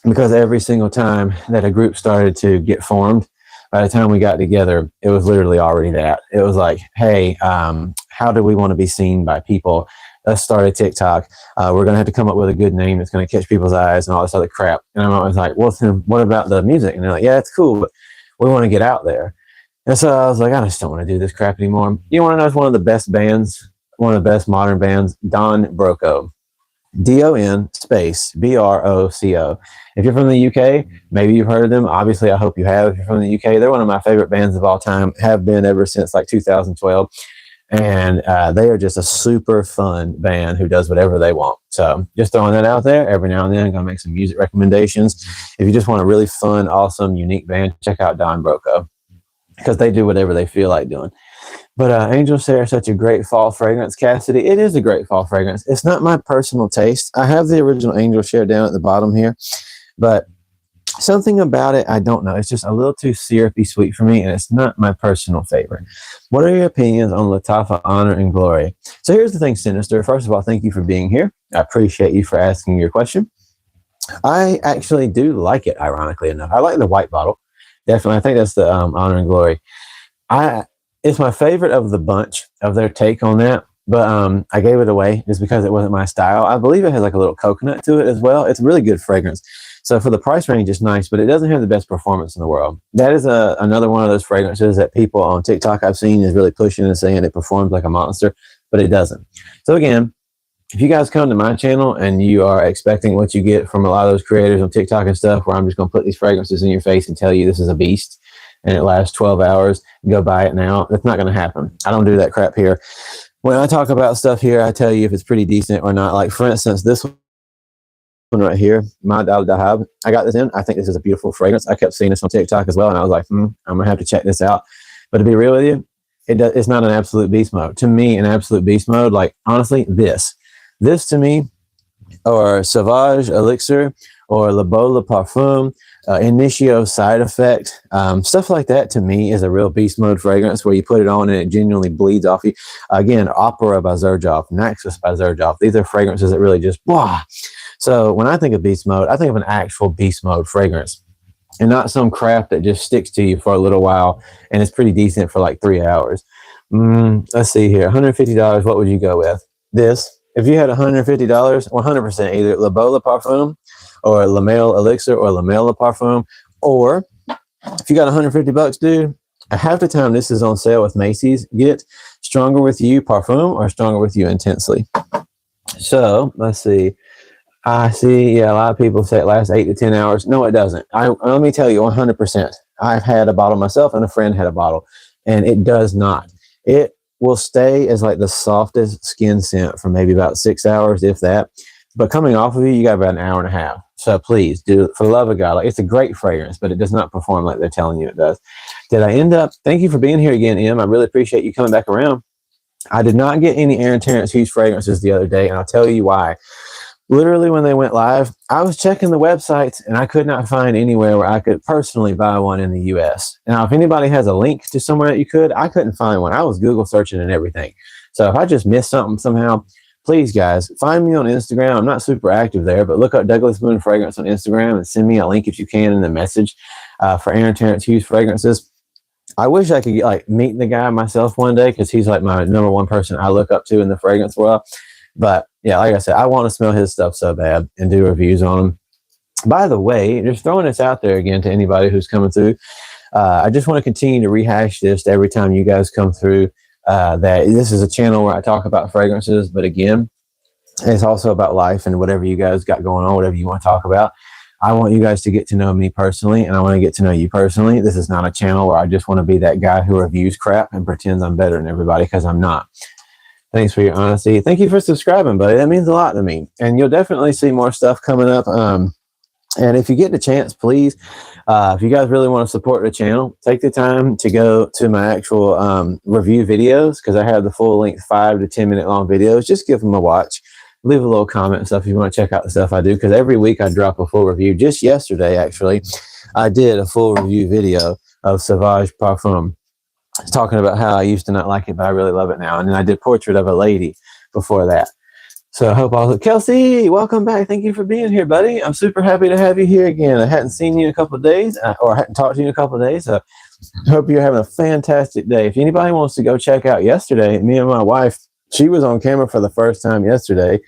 because every single time that a group started to get formed, by the time we got together, it was literally already that. It was like, hey, how do we want to be seen by people? Let's start a TikTok. We're going to have to come up with a good name that's going to catch people's eyes and all this other crap. And I'm always like, well, then what about the music? And they're like, yeah, it's cool, but we want to get out there. And so I was like, I just don't want to do this crap anymore. You want to know one of the best bands, one of the best modern bands? Don Broco. DON space BROCO. If you're from the UK, maybe you've heard of them. Obviously, I hope you have. If you're from the UK, they're one of my favorite bands of all time, have been ever since like 2012. And they are just a super fun band who does whatever they want. So just throwing that out there. Every now and then I'm going to make some music recommendations. If you just want a really fun, awesome, unique band, check out Don Broco, because they do whatever they feel like doing. But Angel Share is such a great fall fragrance, Cassidy. It is a great fall fragrance. It's not my personal taste. I have the original Angel Share down at the bottom here, but something about it, I don't know. It's just a little too syrupy sweet for me, and it's not my personal favorite. What are your opinions on Lattafa Honor and Glory? So here's the thing, Sinister. First of all, thank you for being here. I appreciate you for asking your question. I actually do like it, ironically enough. I like the white bottle. Definitely. I think that's the Honor and Glory. It's my favorite of the bunch of their take on that, but I gave it away just because it wasn't my style. I believe it has like a little coconut to it as well. It's a really good fragrance. So for the price range, it's nice, but it doesn't have the best performance in the world. That is another one of those fragrances that people on TikTok I've seen is really pushing and saying it performs like a monster, but it doesn't. So again, if you guys come to my channel and you are expecting what you get from a lot of those creators on TikTok and stuff, where I'm just going to put these fragrances in your face and tell you this is a beast and it lasts 12 hours, go buy it now, that's not going to happen. I don't do that crap here. When I talk about stuff here, I tell you if it's pretty decent or not. Like, for instance, this one right here, Mad Al Dahab, I got this in. I think this is a beautiful fragrance. I kept seeing this on TikTok as well, and I was like, I'm going to have to check this out. But to be real with you, it's not an absolute beast mode. To me, an absolute beast mode, like, honestly, this to me, or Sauvage Elixir, or Le Beau Le Parfum, Initio Side Effect, stuff like that, to me is a real beast mode fragrance where you put it on and it genuinely bleeds off you. Again, Opera by Xerjoff, Naxos by Xerjoff. These are fragrances that really just, wow. So when I think of beast mode, I think of an actual beast mode fragrance, and not some crap that just sticks to you for a little while and it's pretty decent for like 3 hours. Let's see here, $150, what would you go with? This. If you had $150, 100% either Le Beau Le Parfum or Le Male Elixir or Le Male Le Parfum. Or if you got $150, dude, half the time this is on sale with Macy's. Get Stronger With You Parfum or Stronger With You Intensely. So let's see. I see, yeah, a lot of people say it lasts 8 to 10 hours. No, it doesn't. Let me tell you 100%. I've had a bottle myself and a friend had a bottle, and it does not. It will stay as like the softest skin scent for maybe about 6 hours, if that. but coming off of you, you got about an hour and a half. So please do, for the love of God, like, it's a great fragrance, but it does not perform like they're telling you it does. Did I end up? Thank you for being here again, Em. I really appreciate you coming back around. I did not get any Terrence Hughes fragrances the other day, and I'll tell you why. Literally, when they went live, I was checking the websites, and I could not find anywhere where I could personally buy one in the U.S. Now, if anybody has a link to somewhere that you could, I couldn't find one. I was Google searching and everything. So if I just missed something somehow, please, guys, find me on Instagram. I'm not super active there, but look up Douglas Moon Fragrance on Instagram and send me a link if you can in the message for Terrence Hughes fragrances. I wish I could like meet the guy myself one day, because he's like my number one person I look up to in the fragrance world. But yeah, like I said, I want to smell his stuff so bad and do reviews on him. By the way, just throwing this out there again to anybody who's coming through, I just want to continue to rehash this every time you guys come through, that this is a channel where I talk about fragrances, but again, it's also about life and whatever you guys got going on, whatever you want to talk about. I want you guys to get to know me personally, and I want to get to know you personally. This is not a channel where I just want to be that guy who reviews crap and pretends I'm better than everybody, because I'm not. Thanks for your honesty. Thank you for subscribing, buddy. That means a lot to me. And you'll definitely see more stuff coming up. And if you get the chance, please, if you guys really want to support the channel, take the time to go to my actual review videos, because I have the full length 5 to 10 minute long videos. Just give them a watch. Leave a little comment and stuff if you want to check out the stuff I do, because every week I drop a full review. Just yesterday, actually, I did a full review video of Sauvage Parfum, talking about how I used to not like it, but I really love it now. And then I did Portrait of a Lady before that. So I hope all... Kelsey, welcome back. Thank you for being here, buddy. I'm super happy to have you here again. I hadn't seen you in a couple of days, or I hadn't talked to you in a couple of days. So I hope you're having a fantastic day. If anybody wants to go check out yesterday, me and my wife, she was on camera for the first time yesterday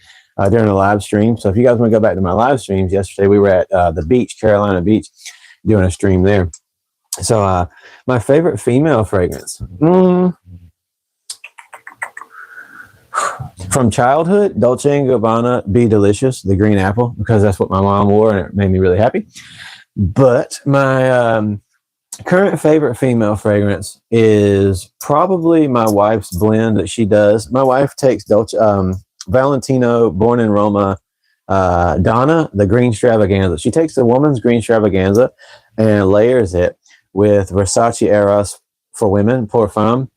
during a live stream. So if you guys want to go back to my live streams yesterday, we were at the beach, Carolina Beach, doing a stream there. So my favorite female fragrance from childhood, Dolce & Gabbana Be Delicious, the green apple, because that's what my mom wore and it made me really happy. But my current favorite female fragrance is probably my wife's blend that she does. My wife takes Dolce Valentino Born in Roma Donna, the green extravaganza. She takes the woman's green extravaganza and layers it with Versace Eros for women, Parfum,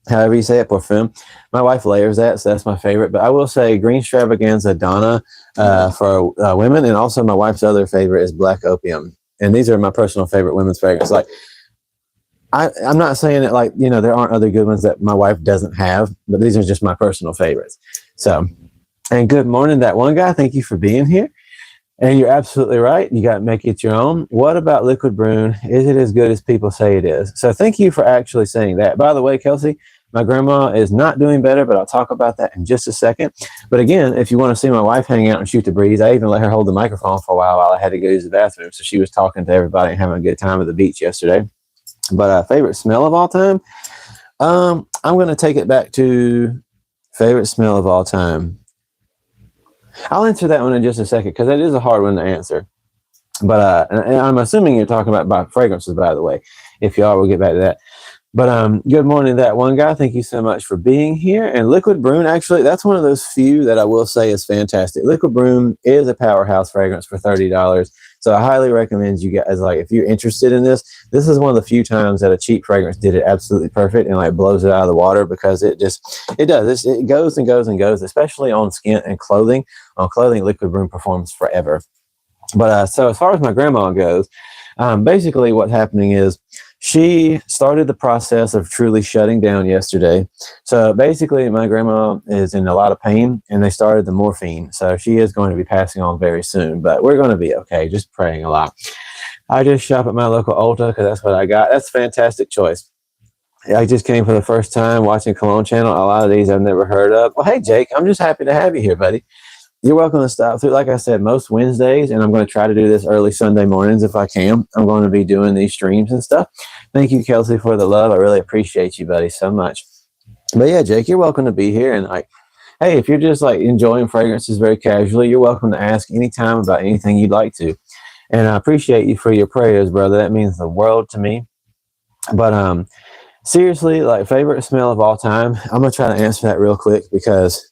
however you say it, Parfum. My wife layers that, so that's my favorite. But I will say green extravaganza Donna for women, and also my wife's other favorite is Black Opium. And these are my personal favorite women's fragrances. Like, I'm not saying that, like, you know, there aren't other good ones that my wife doesn't have, but these are just my personal favorites. So, and good morning, that one guy. Thank you for being here. And you're absolutely right. You got to make it your own. What about Liquid Brune? Is it as good as people say it is? So thank you for actually saying that. By the way, Kelsey, my grandma is not doing better, but I'll talk about that in just a second. But again, if you want to see my wife hang out and shoot the breeze, I even let her hold the microphone for a while I had to go use the bathroom. So she was talking to everybody and having a good time at the beach yesterday. But favorite smell of all time? I'm going to take it back to favorite smell of all time. I'll answer that one in just a second, because that is a hard one to answer. But and I'm assuming you're talking about fragrances, by the way. If you are, we'll get back to that. But good morning, that one guy. Thank you so much for being here. And Liquid Brune, actually, that's one of those few that I will say is fantastic. Liquid Brune is a powerhouse fragrance for $30. So I highly recommend you guys, like, if you're interested in this, this is one of the few times that a cheap fragrance did it absolutely perfect and like blows it out of the water, because it does. It goes and goes and goes, especially on skin and clothing. On clothing, Liquid Brune performs forever. But so as far as my grandma goes, basically what's happening is she started the process of truly shutting down yesterday. So basically my grandma is in a lot of pain, and they started the morphine. So she is going to be passing on very soon, but we're going to be okay. Just praying a lot. I just shop at my local Ulta because that's what I got. That's a fantastic choice. I just came for the first time watching Cologne Channel. A lot of these I've never heard of. Well, hey, Jake, I'm just happy to have you here, buddy. You're welcome to stop through. Like I said, most Wednesdays, and I'm going to try to do this early Sunday mornings if I can. I'm going to be doing these streams and stuff. Thank you, Kelsey, for the love. I really appreciate you, buddy, so much. But yeah, Jake, you're welcome to be here. And like, hey, if you're just like enjoying fragrances very casually, you're welcome to ask anytime about anything you'd like to. And I appreciate you for your prayers, brother. That means the world to me. But seriously, like, favorite smell of all time, I'm going to try to answer that real quick, because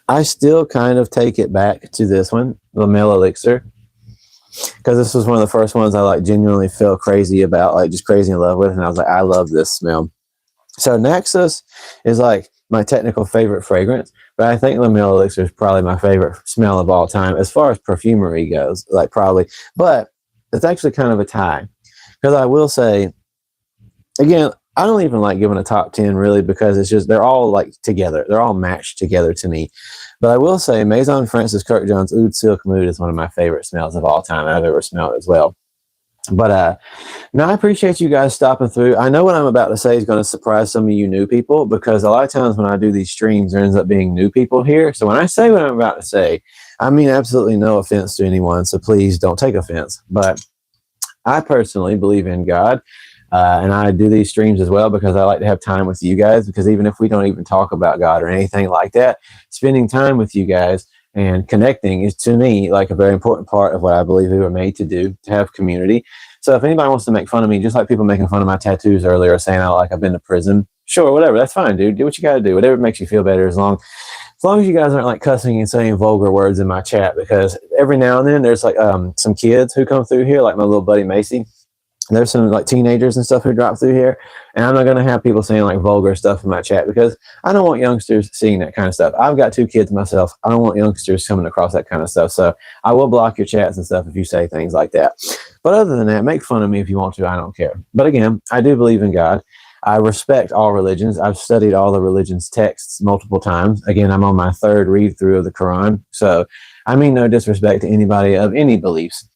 I still kind of take it back to this one, the Male Elixir, because this was one of the first ones I like genuinely feel crazy about, like just crazy in love with, and I was like, I love this smell. So Naxos is like my technical favorite fragrance, but I think the Male Elixir is probably my favorite smell of all time as far as perfumery goes, like probably, but it's actually kind of a tie, because I will say, again, I don't even like giving a top 10 really, because it's just, they're all like together. They're all matched together to me. But I will say Maison Francis Kurkdjian's Oud Silk Mood is one of my favorite smells of all time. I've ever smelled as well. But now I appreciate you guys stopping through. I know what I'm about to say is going to surprise some of you new people, because a lot of times when I do these streams, there ends up being new people here. So when I say what I'm about to say, I mean absolutely no offense to anyone. So please don't take offense. But I personally believe in God. And I do these streams as well because I like to have time with you guys, because even if we don't even talk about God or anything like that, spending time with you guys and connecting is, to me, like a very important part of what I believe we were made to do, to have community. So if anybody wants to make fun of me, just like people making fun of my tattoos earlier, saying I've been to prison, sure, whatever, that's fine, dude. Do what you got to do, whatever makes you feel better, as long as you guys aren't like cussing and saying vulgar words in my chat, because every now and then there's like some kids who come through here, like my little buddy Macy. There's some like teenagers and stuff who drop through here, and I'm not going to have people saying like vulgar stuff in my chat, because I don't want youngsters seeing that kind of stuff. I've got 2 kids myself. I don't want youngsters coming across that kind of stuff. So I will block your chats and stuff if you say things like that. But other than that, make fun of me if you want to. I don't care. But again, I do believe in God. I respect all religions. I've studied all the religions' texts multiple times. Again, I'm on my 3rd read through of the Quran. So I mean no disrespect to anybody of any beliefs.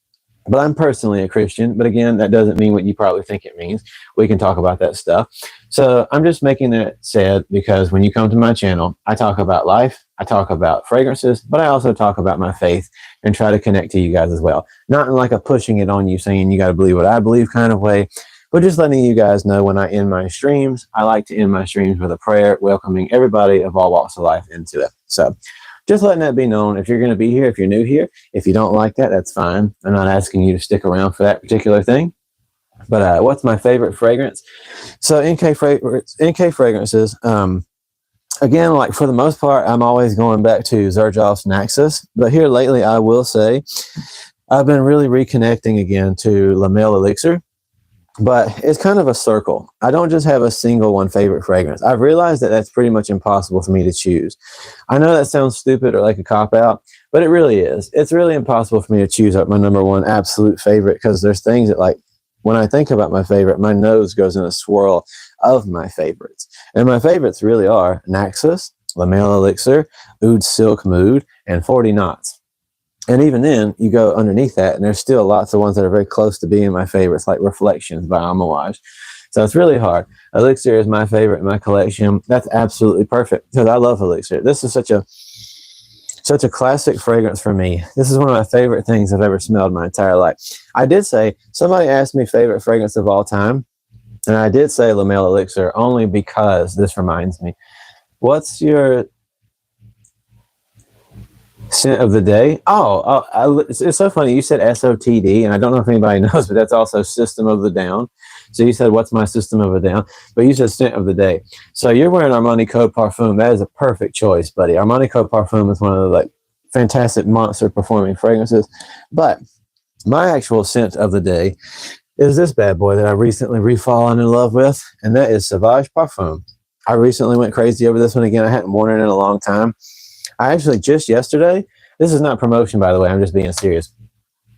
But I'm personally a Christian. But again, that doesn't mean what you probably think it means. We can talk about that stuff. So I'm just making that said, because when you come to my channel, I talk about life, I talk about fragrances, but I also talk about my faith and try to connect to you guys as well. Not in like a pushing it on you, saying you got to believe what I believe kind of way, but just letting you guys know when I end my streams, I like to end my streams with a prayer, welcoming everybody of all walks of life into it. So just letting that be known. If you're going to be here, if you're new here, if you don't like that, that's fine. I'm not asking you to stick around for that particular thing. But what's my favorite fragrance? So NK fragrances, again, like for the most part, I'm always going back to Xerjoff's Naxos. But here lately, I will say, I've been really reconnecting again to La Male Elixir. But it's kind of a circle. I don't just have a single one favorite fragrance. I've realized that that's pretty much impossible for me to choose. I know that sounds stupid or like a cop-out, but it really is. It's really impossible for me to choose my number one absolute favorite, because there's things that, like, when I think about my favorite, my nose goes in a swirl of my favorites. And my favorites really are Naxos, La Male Elixir, Oud Silk Mood, and 40 Knots. And even then, you go underneath that, and there's still lots of ones that are very close to being my favorites, like Reflections by Amouage. So it's really hard. Elixir is my favorite in my collection. That's absolutely perfect, because I love Elixir. This is such a classic fragrance for me. This is one of my favorite things I've ever smelled my entire life. I did say, somebody asked me favorite fragrance of all time, and I did say La Male Elixir, only because this reminds me. What's your scent of the day? It's so funny. You said SOTD, and I don't know if anybody knows, but that's also System of the Down. So you said, what's my System of the Down? But you said scent of the day. So you're wearing Armani Code Parfum. That is a perfect choice, buddy. Armani Code Parfum is one of the like fantastic monster performing fragrances. But my actual scent of the day is this bad boy that I recently refallen in love with, and that is Sauvage Parfum. I recently went crazy over this one again. I hadn't worn it in a long time. I actually just yesterday, this is not promotion, by the way, I'm just being serious.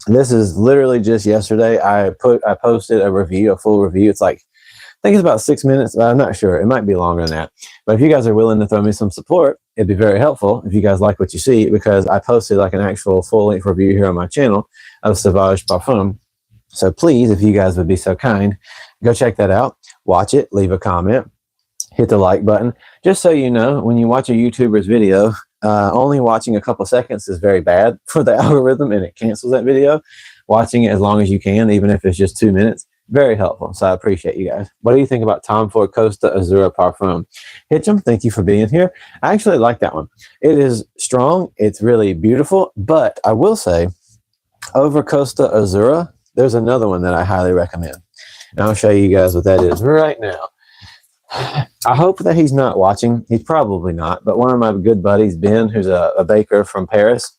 This is literally just yesterday. I posted a review, a full review. It's like, I think it's about 6 minutes. I'm not sure. It might be longer than that. But if you guys are willing to throw me some support, it'd be very helpful if you guys like what you see, because I posted like an actual full-length review here on my channel of Sauvage Parfum. So please, if you guys would be so kind, go check that out. Watch it, leave a comment, hit the like button. Just so you know, when you watch a YouTuber's video, only watching a couple seconds is very bad for the algorithm, and it cancels that video. Watching it as long as you can, even if it's just 2 minutes, very helpful. So I appreciate you guys. What do you think about Tom Ford Costa Azura Parfum? Hitchum, thank you for being here. I actually like that one. It is strong. It's really beautiful. But I will say, over Costa Azura, there's another one that I highly recommend. And I'll show you guys what that is right now. I hope that he's not watching. He's probably not. But one of my good buddies, Ben, who's a baker from Paris,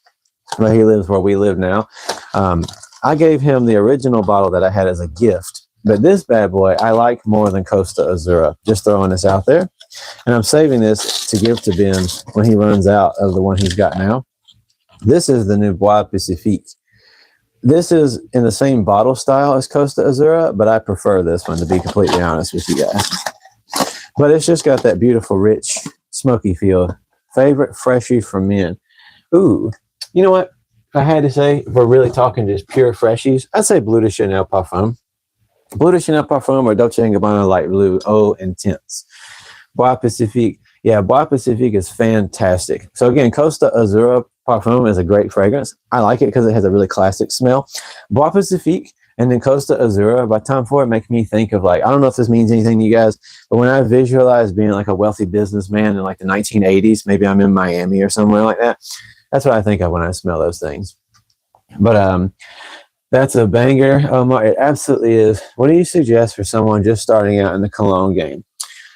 where he lives, where we live now, I gave him the original bottle that I had as a gift. But this bad boy, I like more than Costa Azura. Just throwing this out there. And I'm saving this to give to Ben when he runs out of the one he's got now. This is the new Bois Pacifique. This is in the same bottle style as Costa Azura, but I prefer this one, to be completely honest with you guys. But it's just got that beautiful, rich, smoky feel. Favorite freshie for men. Ooh, you know what? If I had to say, if we're really talking just pure freshies, I'd say Bleu de Chanel Parfum. Bleu de Chanel Parfum or Dolce Gabbana Light Blue Eau Intense. Bois Pacifique. Yeah, Bois Pacifique is fantastic. So again, Costa Azura Parfum is a great fragrance. I like it because it has a really classic smell. Bois Pacifique and then Costa Azura by Tom Ford make me think of, like, I don't know if this means anything to you guys, but when I visualize being like a wealthy businessman in like the 1980s, maybe I'm in Miami or somewhere like that. That's what I think of when I smell those things. But that's a banger, Omar. It absolutely is. What do you suggest for someone just starting out in the cologne game?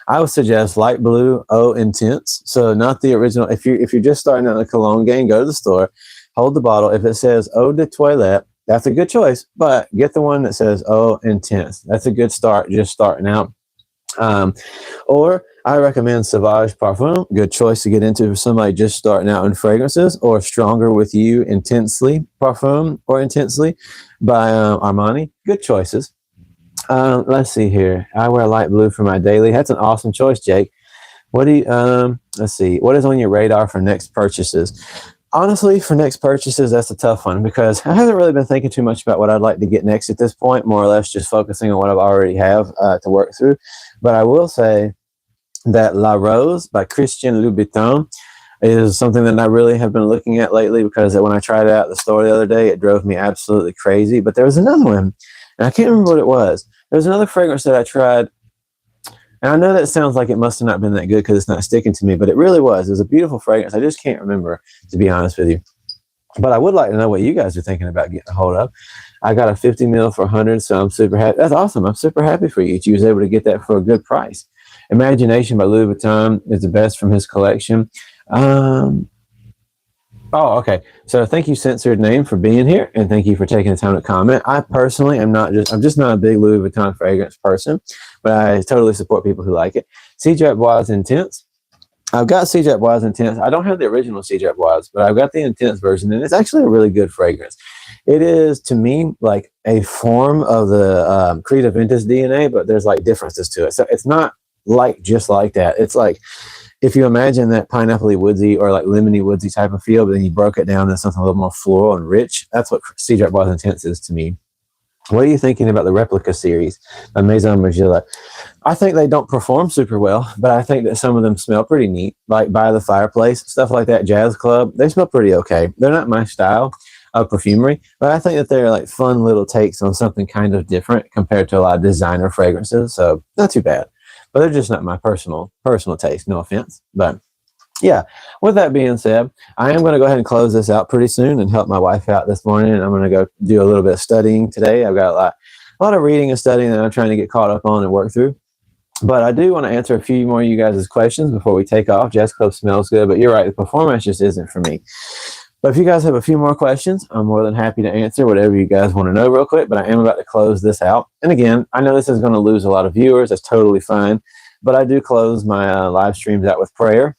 I would suggest Light Blue Eau Intense. So not the original. If you're just starting out in the cologne game, go to the store, hold the bottle. If it says Eau de Toilette, that's a good choice. But get the one that says Eau Intense. That's a good start, just starting out. Or I recommend Sauvage Parfum. Good choice to get into for somebody just starting out in fragrances. Or Stronger With You Intensely Parfum or Intensely by Armani. Good choices. Let's see here. I wear light blue for my daily. That's an awesome choice, Jake. What do you, let's see. What is on your radar for next purchases? Honestly, for next purchases, that's a tough one because I haven't really been thinking too much about what I'd like to get next at this point, more or less just focusing on what I already have to work through. But I will say that La Rose by Christian Louboutin is something that I really have been looking at lately because when I tried it out at the store the other day, it drove me absolutely crazy. But there was another one, and I can't remember what it was. There was another fragrance that I tried, and I know that sounds like it must have not been that good because it's not sticking to me, but it really was. It was a beautiful fragrance. I just can't remember, to be honest with you. But I would like to know what you guys are thinking about getting a hold of. I got a 50 ml for 100, so I'm super happy. That's awesome. I'm super happy for you. You was able to get that for a good price. Imagination by Louis Vuitton is the best from his collection. Oh, okay. So thank you, Censored Name, for being here, and thank you for taking the time to comment. I personally am I'm just not a big Louis Vuitton fragrance person, but I totally support people who like it. Cedrat Bois Intense. I've got Cedrat Bois Intense. I don't have the original Cedrat Bois, but I've got the Intense version, and it's actually a really good fragrance. It is, to me, like a form of the Creed Aventus DNA, but there's like differences to it. So it's not like just like that. It's like, if you imagine that pineapple-y woodsy or like lemony woodsy type of feel, but then you broke it down into something a little more floral and rich, that's what Cedrat Bois Intense is to me. What are you thinking about the Replica series by Maison Margiela? I think they don't perform super well, but I think that some of them smell pretty neat, like By the Fireplace, stuff like that, Jazz Club. They smell pretty okay. They're not my style of perfumery, but I think that they're like fun little takes on something kind of different compared to a lot of designer fragrances, so not too bad. But they're just not my personal taste, no offense. But yeah, with that being said, I am going to go ahead and close this out pretty soon and help my wife out this morning. And I'm going to go do a little bit of studying today. I've got a lot of reading and studying that I'm trying to get caught up on and work through. But I do want to answer a few more of you guys' questions before we take off. Jazz Club smells good, but you're right, the performance just isn't for me. But if you guys have a few more questions, I'm more than happy to answer whatever you guys want to know real quick. But I am about to close this out. And again, I know this is going to lose a lot of viewers. That's totally fine. But I do close my live streams out with prayer.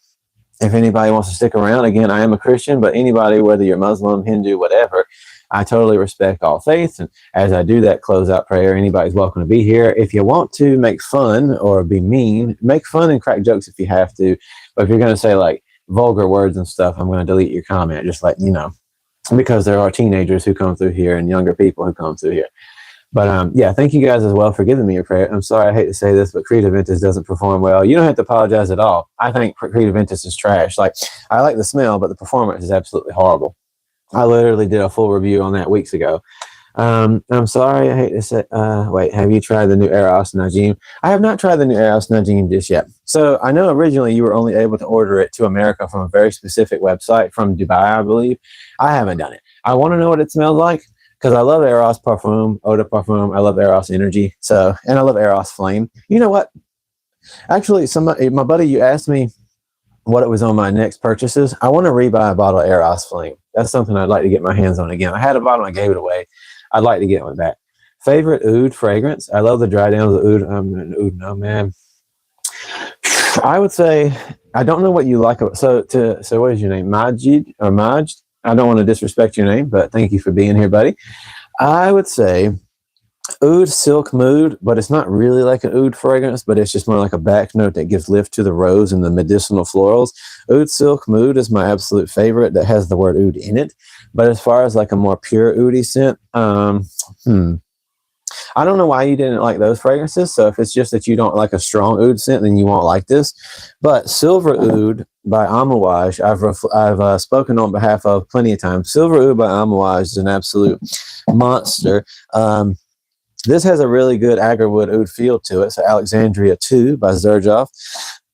If anybody wants to stick around, again, I am a Christian, but anybody, whether you're Muslim, Hindu, whatever, I totally respect all faiths. And as I do that closeout prayer, anybody's welcome to be here. If you want to make fun or be mean, make fun and crack jokes if you have to. But if you're going to say like vulgar words and stuff, I'm going to delete your comment, just like, you know, because there are teenagers who come through here and younger people who come through here. But yeah, thank you guys as well for giving me your prayer. I'm sorry, I hate to say this, but Creed Aventus doesn't perform well. You don't have to apologize at all. I think Creed Aventus is trash. Like, I like the smell, but the performance is absolutely horrible. I literally did a full review on that weeks ago. I'm sorry, I hate to say, wait, have you tried the new Eros Najim? I have not tried the new Eros Najim just yet. So I know originally you were only able to order it to America from a very specific website from Dubai, I believe. I haven't done it. I want to know what it smells like, because I love Eros Parfum, Eau de Parfum. I love Eros Energy. So, and I love Eros Flame. You know what? Actually, my buddy, you asked me what it was on my next purchases. I want to rebuy a bottle of Eros Flame. That's something I'd like to get my hands on again. I had a bottle, I gave it away. I'd like to get one back. Favorite oud fragrance? I love the dry down of the oud. I'm an oud, no man. I would say, I don't know what you like. So what is your name? Majid or Majd? I don't want to disrespect your name, but thank you for being here, buddy. I would say Oud Silk Mood, but it's not really like an oud fragrance, but it's just more like a back note that gives lift to the rose and the medicinal florals. Oud Silk Mood is my absolute favorite that has the word oud in it. But as far as like a more pure oudy scent, I don't know why you didn't like those fragrances. So if it's just that you don't like a strong oud scent, then you won't like this. But Silver Oud by Amouage, I've spoken on behalf of plenty of times. Silver Oud by Amouage is an absolute monster. This has a really good agarwood oud feel to it. So Alexandria 2 by Xerjoff.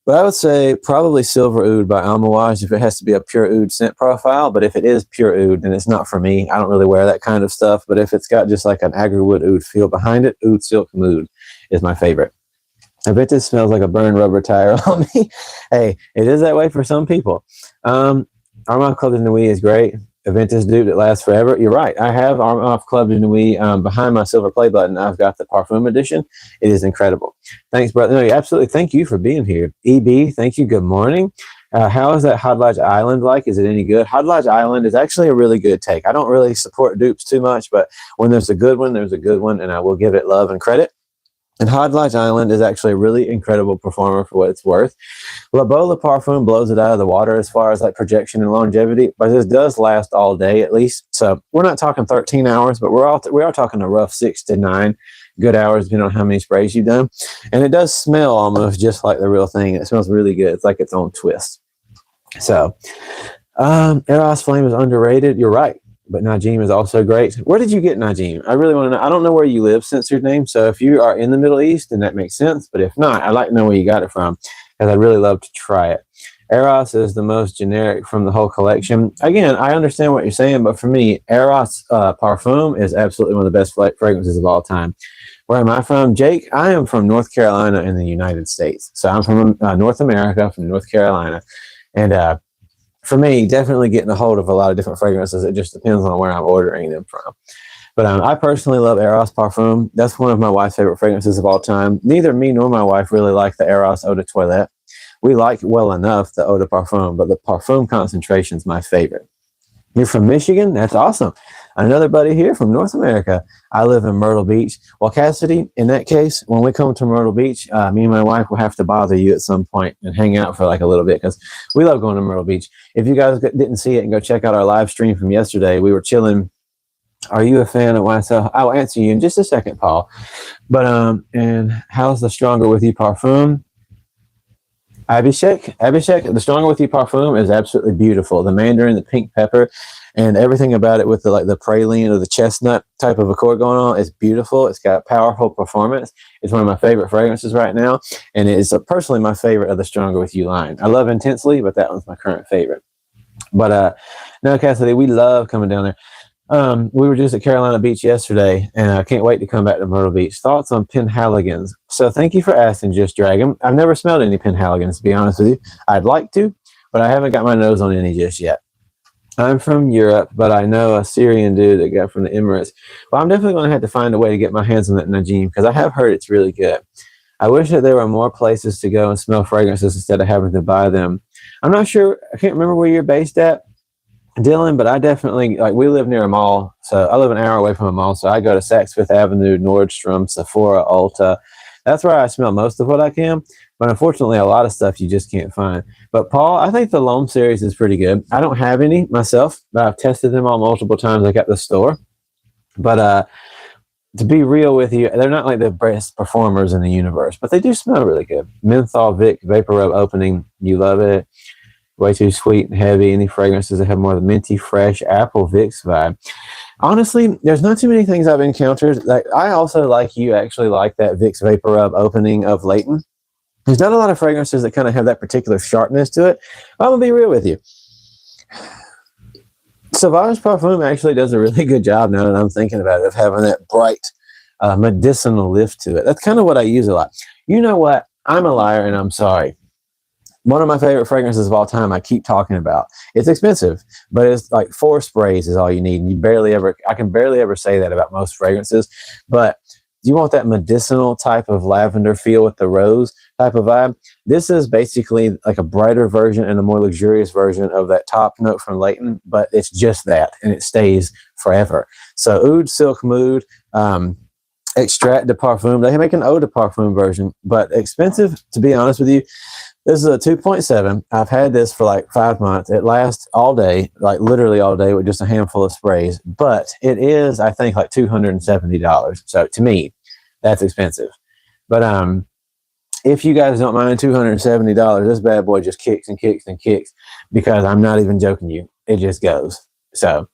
But I would say probably Silver Oud by Amouage if it has to be a pure oud scent profile. But if it is pure oud, then it's not for me. I don't really wear that kind of stuff. But if it's got just like an agarwood oud feel behind it, Oud Silk Mood is my favorite. I bet this smells like a burned rubber tire on me. Hey, it is that way for some people. Armand Club de Nuit is great. Aventus dupe that lasts forever. You're right. I have Armand Club de Nuit behind my silver play button. I've got the Parfum edition. It is incredible. Thanks, brother. No, absolutely. Thank you for being here. EB, thank you. Good morning. How is that Hadlaj Island like? Is it any good? Hadlaj Island is actually a really good take. I don't really support dupes too much, but when there's a good one, there's a good one, and I will give it love and credit. And Hadlaj Island is actually a really incredible performer for what it's worth. La Bola Parfum blows it out of the water as far as like projection and longevity, but this does last all day at least. So we're not talking 13 hours, but we are talking a rough 6 to 9 good hours, depending on how many sprays you've done. And it does smell almost just like the real thing. It smells really good. It's like its own twist. So Eros Flame is underrated. You're right. But Najim is also great. Where did you get Najim? I really want to know. I don't know where you live, censored name. So if you are in the Middle East, then that makes sense. But if not, I'd like to know where you got it from, because I'd really love to try it. Eros is the most generic from the whole collection. Again, I understand what you're saying, but for me, Eros Parfum is absolutely one of the best fragrances of all time. Where am I from? Jake, I am from North Carolina in the United States. So I'm from North America, from North Carolina. And for me, definitely getting a hold of a lot of different fragrances. It just depends on where I'm ordering them from. But I personally love Eros Parfum. That's one of my wife's favorite fragrances of all time. Neither me nor my wife really like the Eros Eau de Toilette. We like well enough the Eau de Parfum, but the Parfum concentration is my favorite. You're from Michigan? That's awesome. Another buddy here from North America. I live in Myrtle Beach. Well, Cassidy, in that case, when we come to Myrtle Beach, me and my wife will have to bother you at some point and hang out for like a little bit, because we love going to Myrtle Beach. If you guys didn't see it, and go check out our live stream from yesterday, we were chilling. Are you a fan of YSL? I will answer you in just a second, Paul. But and how's the Stronger With You Parfum? Abhishek, the Stronger With You Parfum is absolutely beautiful. The mandarin, the pink pepper, and everything about it with the praline or the chestnut type of accord going on is beautiful. It's got powerful performance. It's one of my favorite fragrances right now, and it is personally my favorite of the Stronger With You line. I love Intensely, but that one's my current favorite. But no, Cassidy, we love coming down there. We were just at Carolina Beach yesterday, and I can't wait to come back to Myrtle Beach. Thoughts on Penhaligons? So thank you for asking, Just Dragon. I've never smelled any Penhaligons, to be honest with you. I'd like to, but I haven't got my nose on any just yet. I'm from Europe, but I know a Syrian dude that got from the Emirates. Well, I'm definitely going to have to find a way to get my hands on that Najim, because I have heard it's really good. I wish that there were more places to go and smell fragrances instead of having to buy them. I'm not sure. I can't remember where you're based at, Dylan, but I definitely, we live near a mall. So I live an hour away from a mall. So I go to Saks Fifth Avenue, Nordstrom, Sephora, Ulta. That's where I smell most of what I can. But unfortunately, a lot of stuff you just can't find. But Paul, I think the L'Homme series is pretty good. I don't have any myself, but I've tested them all multiple times at the store. But to be real with you, they're not like the best performers in the universe, but they do smell really good. Menthol Vic Vapor Rub Opening, you love it. Way too sweet and heavy. Any fragrances that have more of the minty, fresh apple Vicks vibe. Honestly, there's not too many things I've encountered. I also, like you, actually like that Vicks Vapor Rub Opening of Leighton. There's not a lot of fragrances that kind of have that particular sharpness to it. I'm going to be real with you. Sauvage Parfum actually does a really good job, now that I'm thinking about it, of having that bright medicinal lift to it. That's kind of what I use a lot. You know what? I'm a liar and I'm sorry. One of my favorite fragrances of all time, I keep talking about. It's expensive, but it's like 4 sprays is all you need. And I can barely ever say that about most fragrances. But do you want that medicinal type of lavender feel with the rose type of vibe? This is basically like a brighter version and a more luxurious version of that top note from Leighton, but it's just that, and it stays forever. So Oud Silk Mood, Extrait de Parfum. They make an Eau de Parfum version, but expensive, to be honest with you. This is a 2.7. I've had this for like 5 months. It lasts all day, like literally all day with just a handful of sprays. But it is, I think, like $270. So to me, that's expensive. But if you guys don't mind $270, this bad boy just kicks and kicks and kicks, because I'm not even joking you. It just goes. So,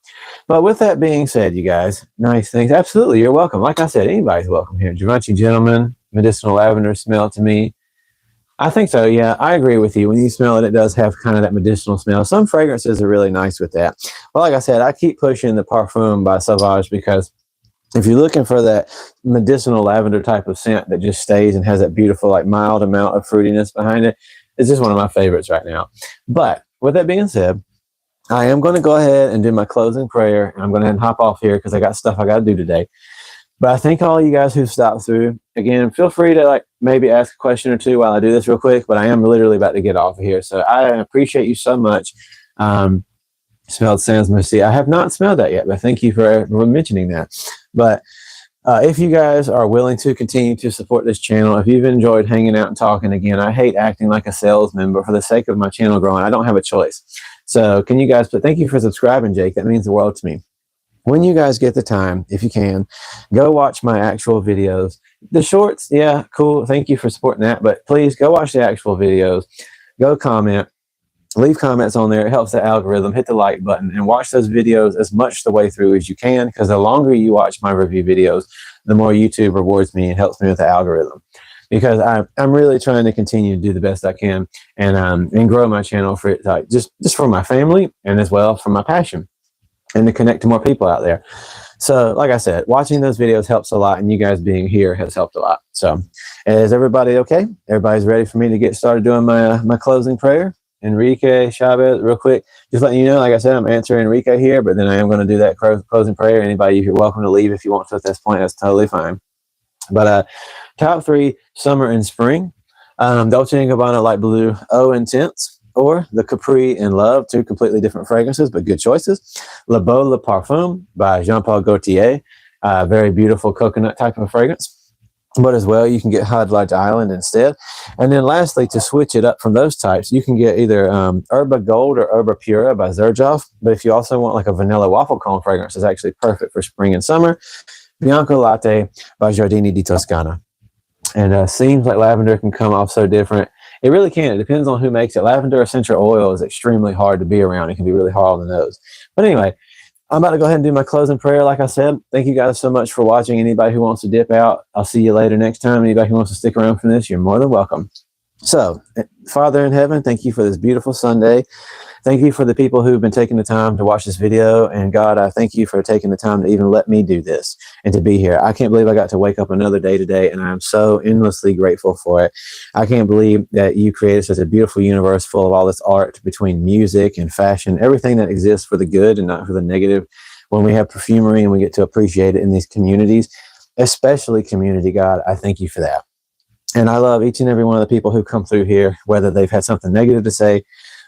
but with that being said, you guys, nice things. Absolutely, you're welcome. Like I said, anybody's welcome here. Givenchy Gentleman, medicinal lavender smell to me. I think so, yeah. I agree with you. When you smell it, it does have kind of that medicinal smell. Some fragrances are really nice with that. But like I said, I keep pushing the Parfum by Sauvage, because if you're looking for that medicinal lavender type of scent that just stays and has that beautiful, like mild amount of fruitiness behind it, it's just one of my favorites right now. But with that being said, I am going to go ahead and do my closing prayer. I'm going to hop off here because I got stuff I got to do today. But I thank all you guys who stopped through. Again, feel free to like maybe ask a question or two while I do this real quick, but I am literally about to get off of here. So I appreciate you so much. Smelled Sans Merci. I have not smelled that yet, but thank you for mentioning that. But if you guys are willing to continue to support this channel, if you've enjoyed hanging out and talking, again, I hate acting like a salesman, but for the sake of my channel growing, I don't have a choice. So can you guys, but thank you for subscribing, Jake. That means the world to me. When you guys get the time, if you can, go watch my actual videos. The shorts, yeah, cool. Thank you for supporting that. But please go watch the actual videos. Go comment. Leave comments on there. It helps the algorithm. Hit the like button and watch those videos as much the way through as you can, because the longer you watch my review videos, the more YouTube rewards me and helps me with the algorithm. Because I'm really trying to continue to do the best I can and grow my channel for it, like just for my family and as well for my passion, and to connect to more people out there. So like I said, watching those videos helps a lot, and you guys being here has helped a lot. So is everybody okay? Everybody's ready for me to get started doing my closing prayer? Enrique Chavez, real quick, just letting you know, like I said, I'm answering Enrique here, but then I am going to do that closing prayer. Anybody, you're welcome to leave if you want to at this point. That's totally fine. But top 3, summer and spring. Dolce & Gabbana Light Blue Eau Intense, or the Capri in Love, 2 completely different fragrances, but good choices. Le Beau Le Parfum by Jean-Paul Gaultier, very beautiful coconut type of fragrance. But as well, you can get Hot Lodge Island instead. And then lastly, to switch it up from those types, you can get either Herba Gold or Herba Pura by Xerjoff. But if you also want like a vanilla waffle cone fragrance, it's actually perfect for spring and summer, Bianco Latte by Giardini di Toscana. And seems like lavender can come off so different. It really can. It depends on who makes it. Lavender essential oil is extremely hard to be around. It can be really hard on the nose. But anyway, I'm about to go ahead and do my closing prayer. Like I said, thank you guys so much for watching. Anybody who wants to dip out, I'll see you later next time. Anybody who wants to stick around for this, you're more than welcome. So, Father in heaven, thank you for this beautiful Sunday. Thank you for the people who've been taking the time to watch this video. And God, I thank you for taking the time to even let me do this and to be here. I can't believe I got to wake up another day today, and I'm so endlessly grateful for it. I can't believe that you created such a beautiful universe full of all this art between music and fashion, everything that exists for the good and not for the negative. When we have perfumery and we get to appreciate it in these communities, especially community, God, I thank you for that. And I love each and every one of the people who come through here, whether they've had something negative to say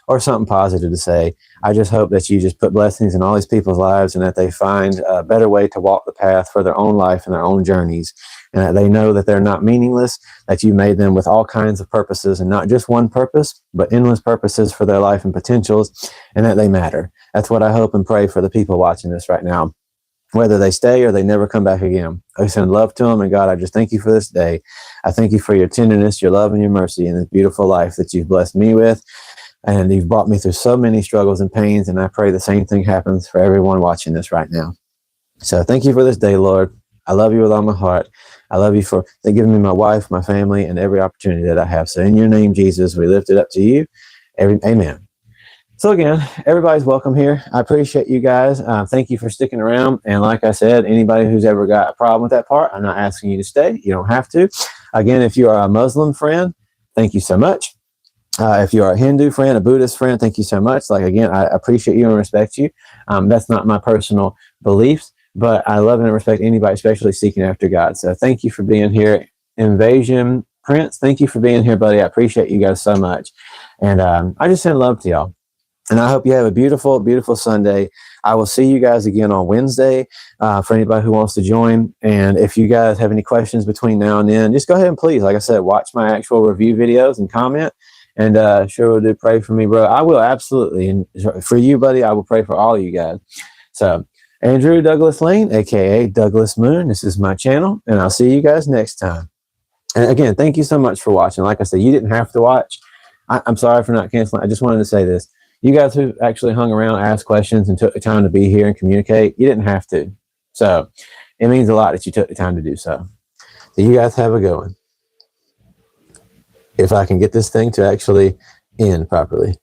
or something positive to say. I just hope that you just put blessings in all these people's lives, and that they find a better way to walk the path for their own life and their own journeys, and that they know that they're not meaningless, that you made them with all kinds of purposes, and not just one purpose, but endless purposes for their life and potentials, and that they matter. That's what I hope and pray for the people watching this right now, whether they stay or they never come back again. I send love to them, and God, I just thank you for this day. I thank you for your tenderness, your love, and your mercy in this beautiful life that you've blessed me with. And you've brought me through so many struggles and pains, and I pray the same thing happens for everyone watching this right now. So thank you for this day, Lord. I love you with all my heart. I love you for giving me my wife, my family, and every opportunity that I have. So in your name, Jesus, we lift it up to you. Amen. So again, everybody's welcome here. I appreciate you guys. Thank you for sticking around. And like I said, anybody who's ever got a problem with that part, I'm not asking you to stay. You don't have to. Again, if you are a Muslim friend, thank you so much. If you're a Hindu friend, a Buddhist friend, thank you so much. Like, again, I appreciate you and respect you. That's not my personal beliefs, but I love and respect anybody, especially seeking after God. So thank you for being here. Invasion Prince, thank you for being here, buddy. I appreciate you guys so much. And I just send love to y'all. And I hope you have a beautiful, beautiful Sunday. I will see you guys again on Wednesday for anybody who wants to join. And if you guys have any questions between now and then, just go ahead and please, like I said, watch my actual review videos and comment. And sure will do. Pray for me, bro. I will absolutely. And for you, buddy, I will pray for all of you guys. So Andrew Douglas Lane, a.k.a. Douglas Moon. This is my channel. And I'll see you guys next time. And again, thank you so much for watching. Like I said, you didn't have to watch. I'm sorry for not canceling. I just wanted to say this. You guys who actually hung around, asked questions, and took the time to be here and communicate, you didn't have to. So it means a lot that you took the time to do so. So you guys have a good one. If I can get this thing to actually end properly.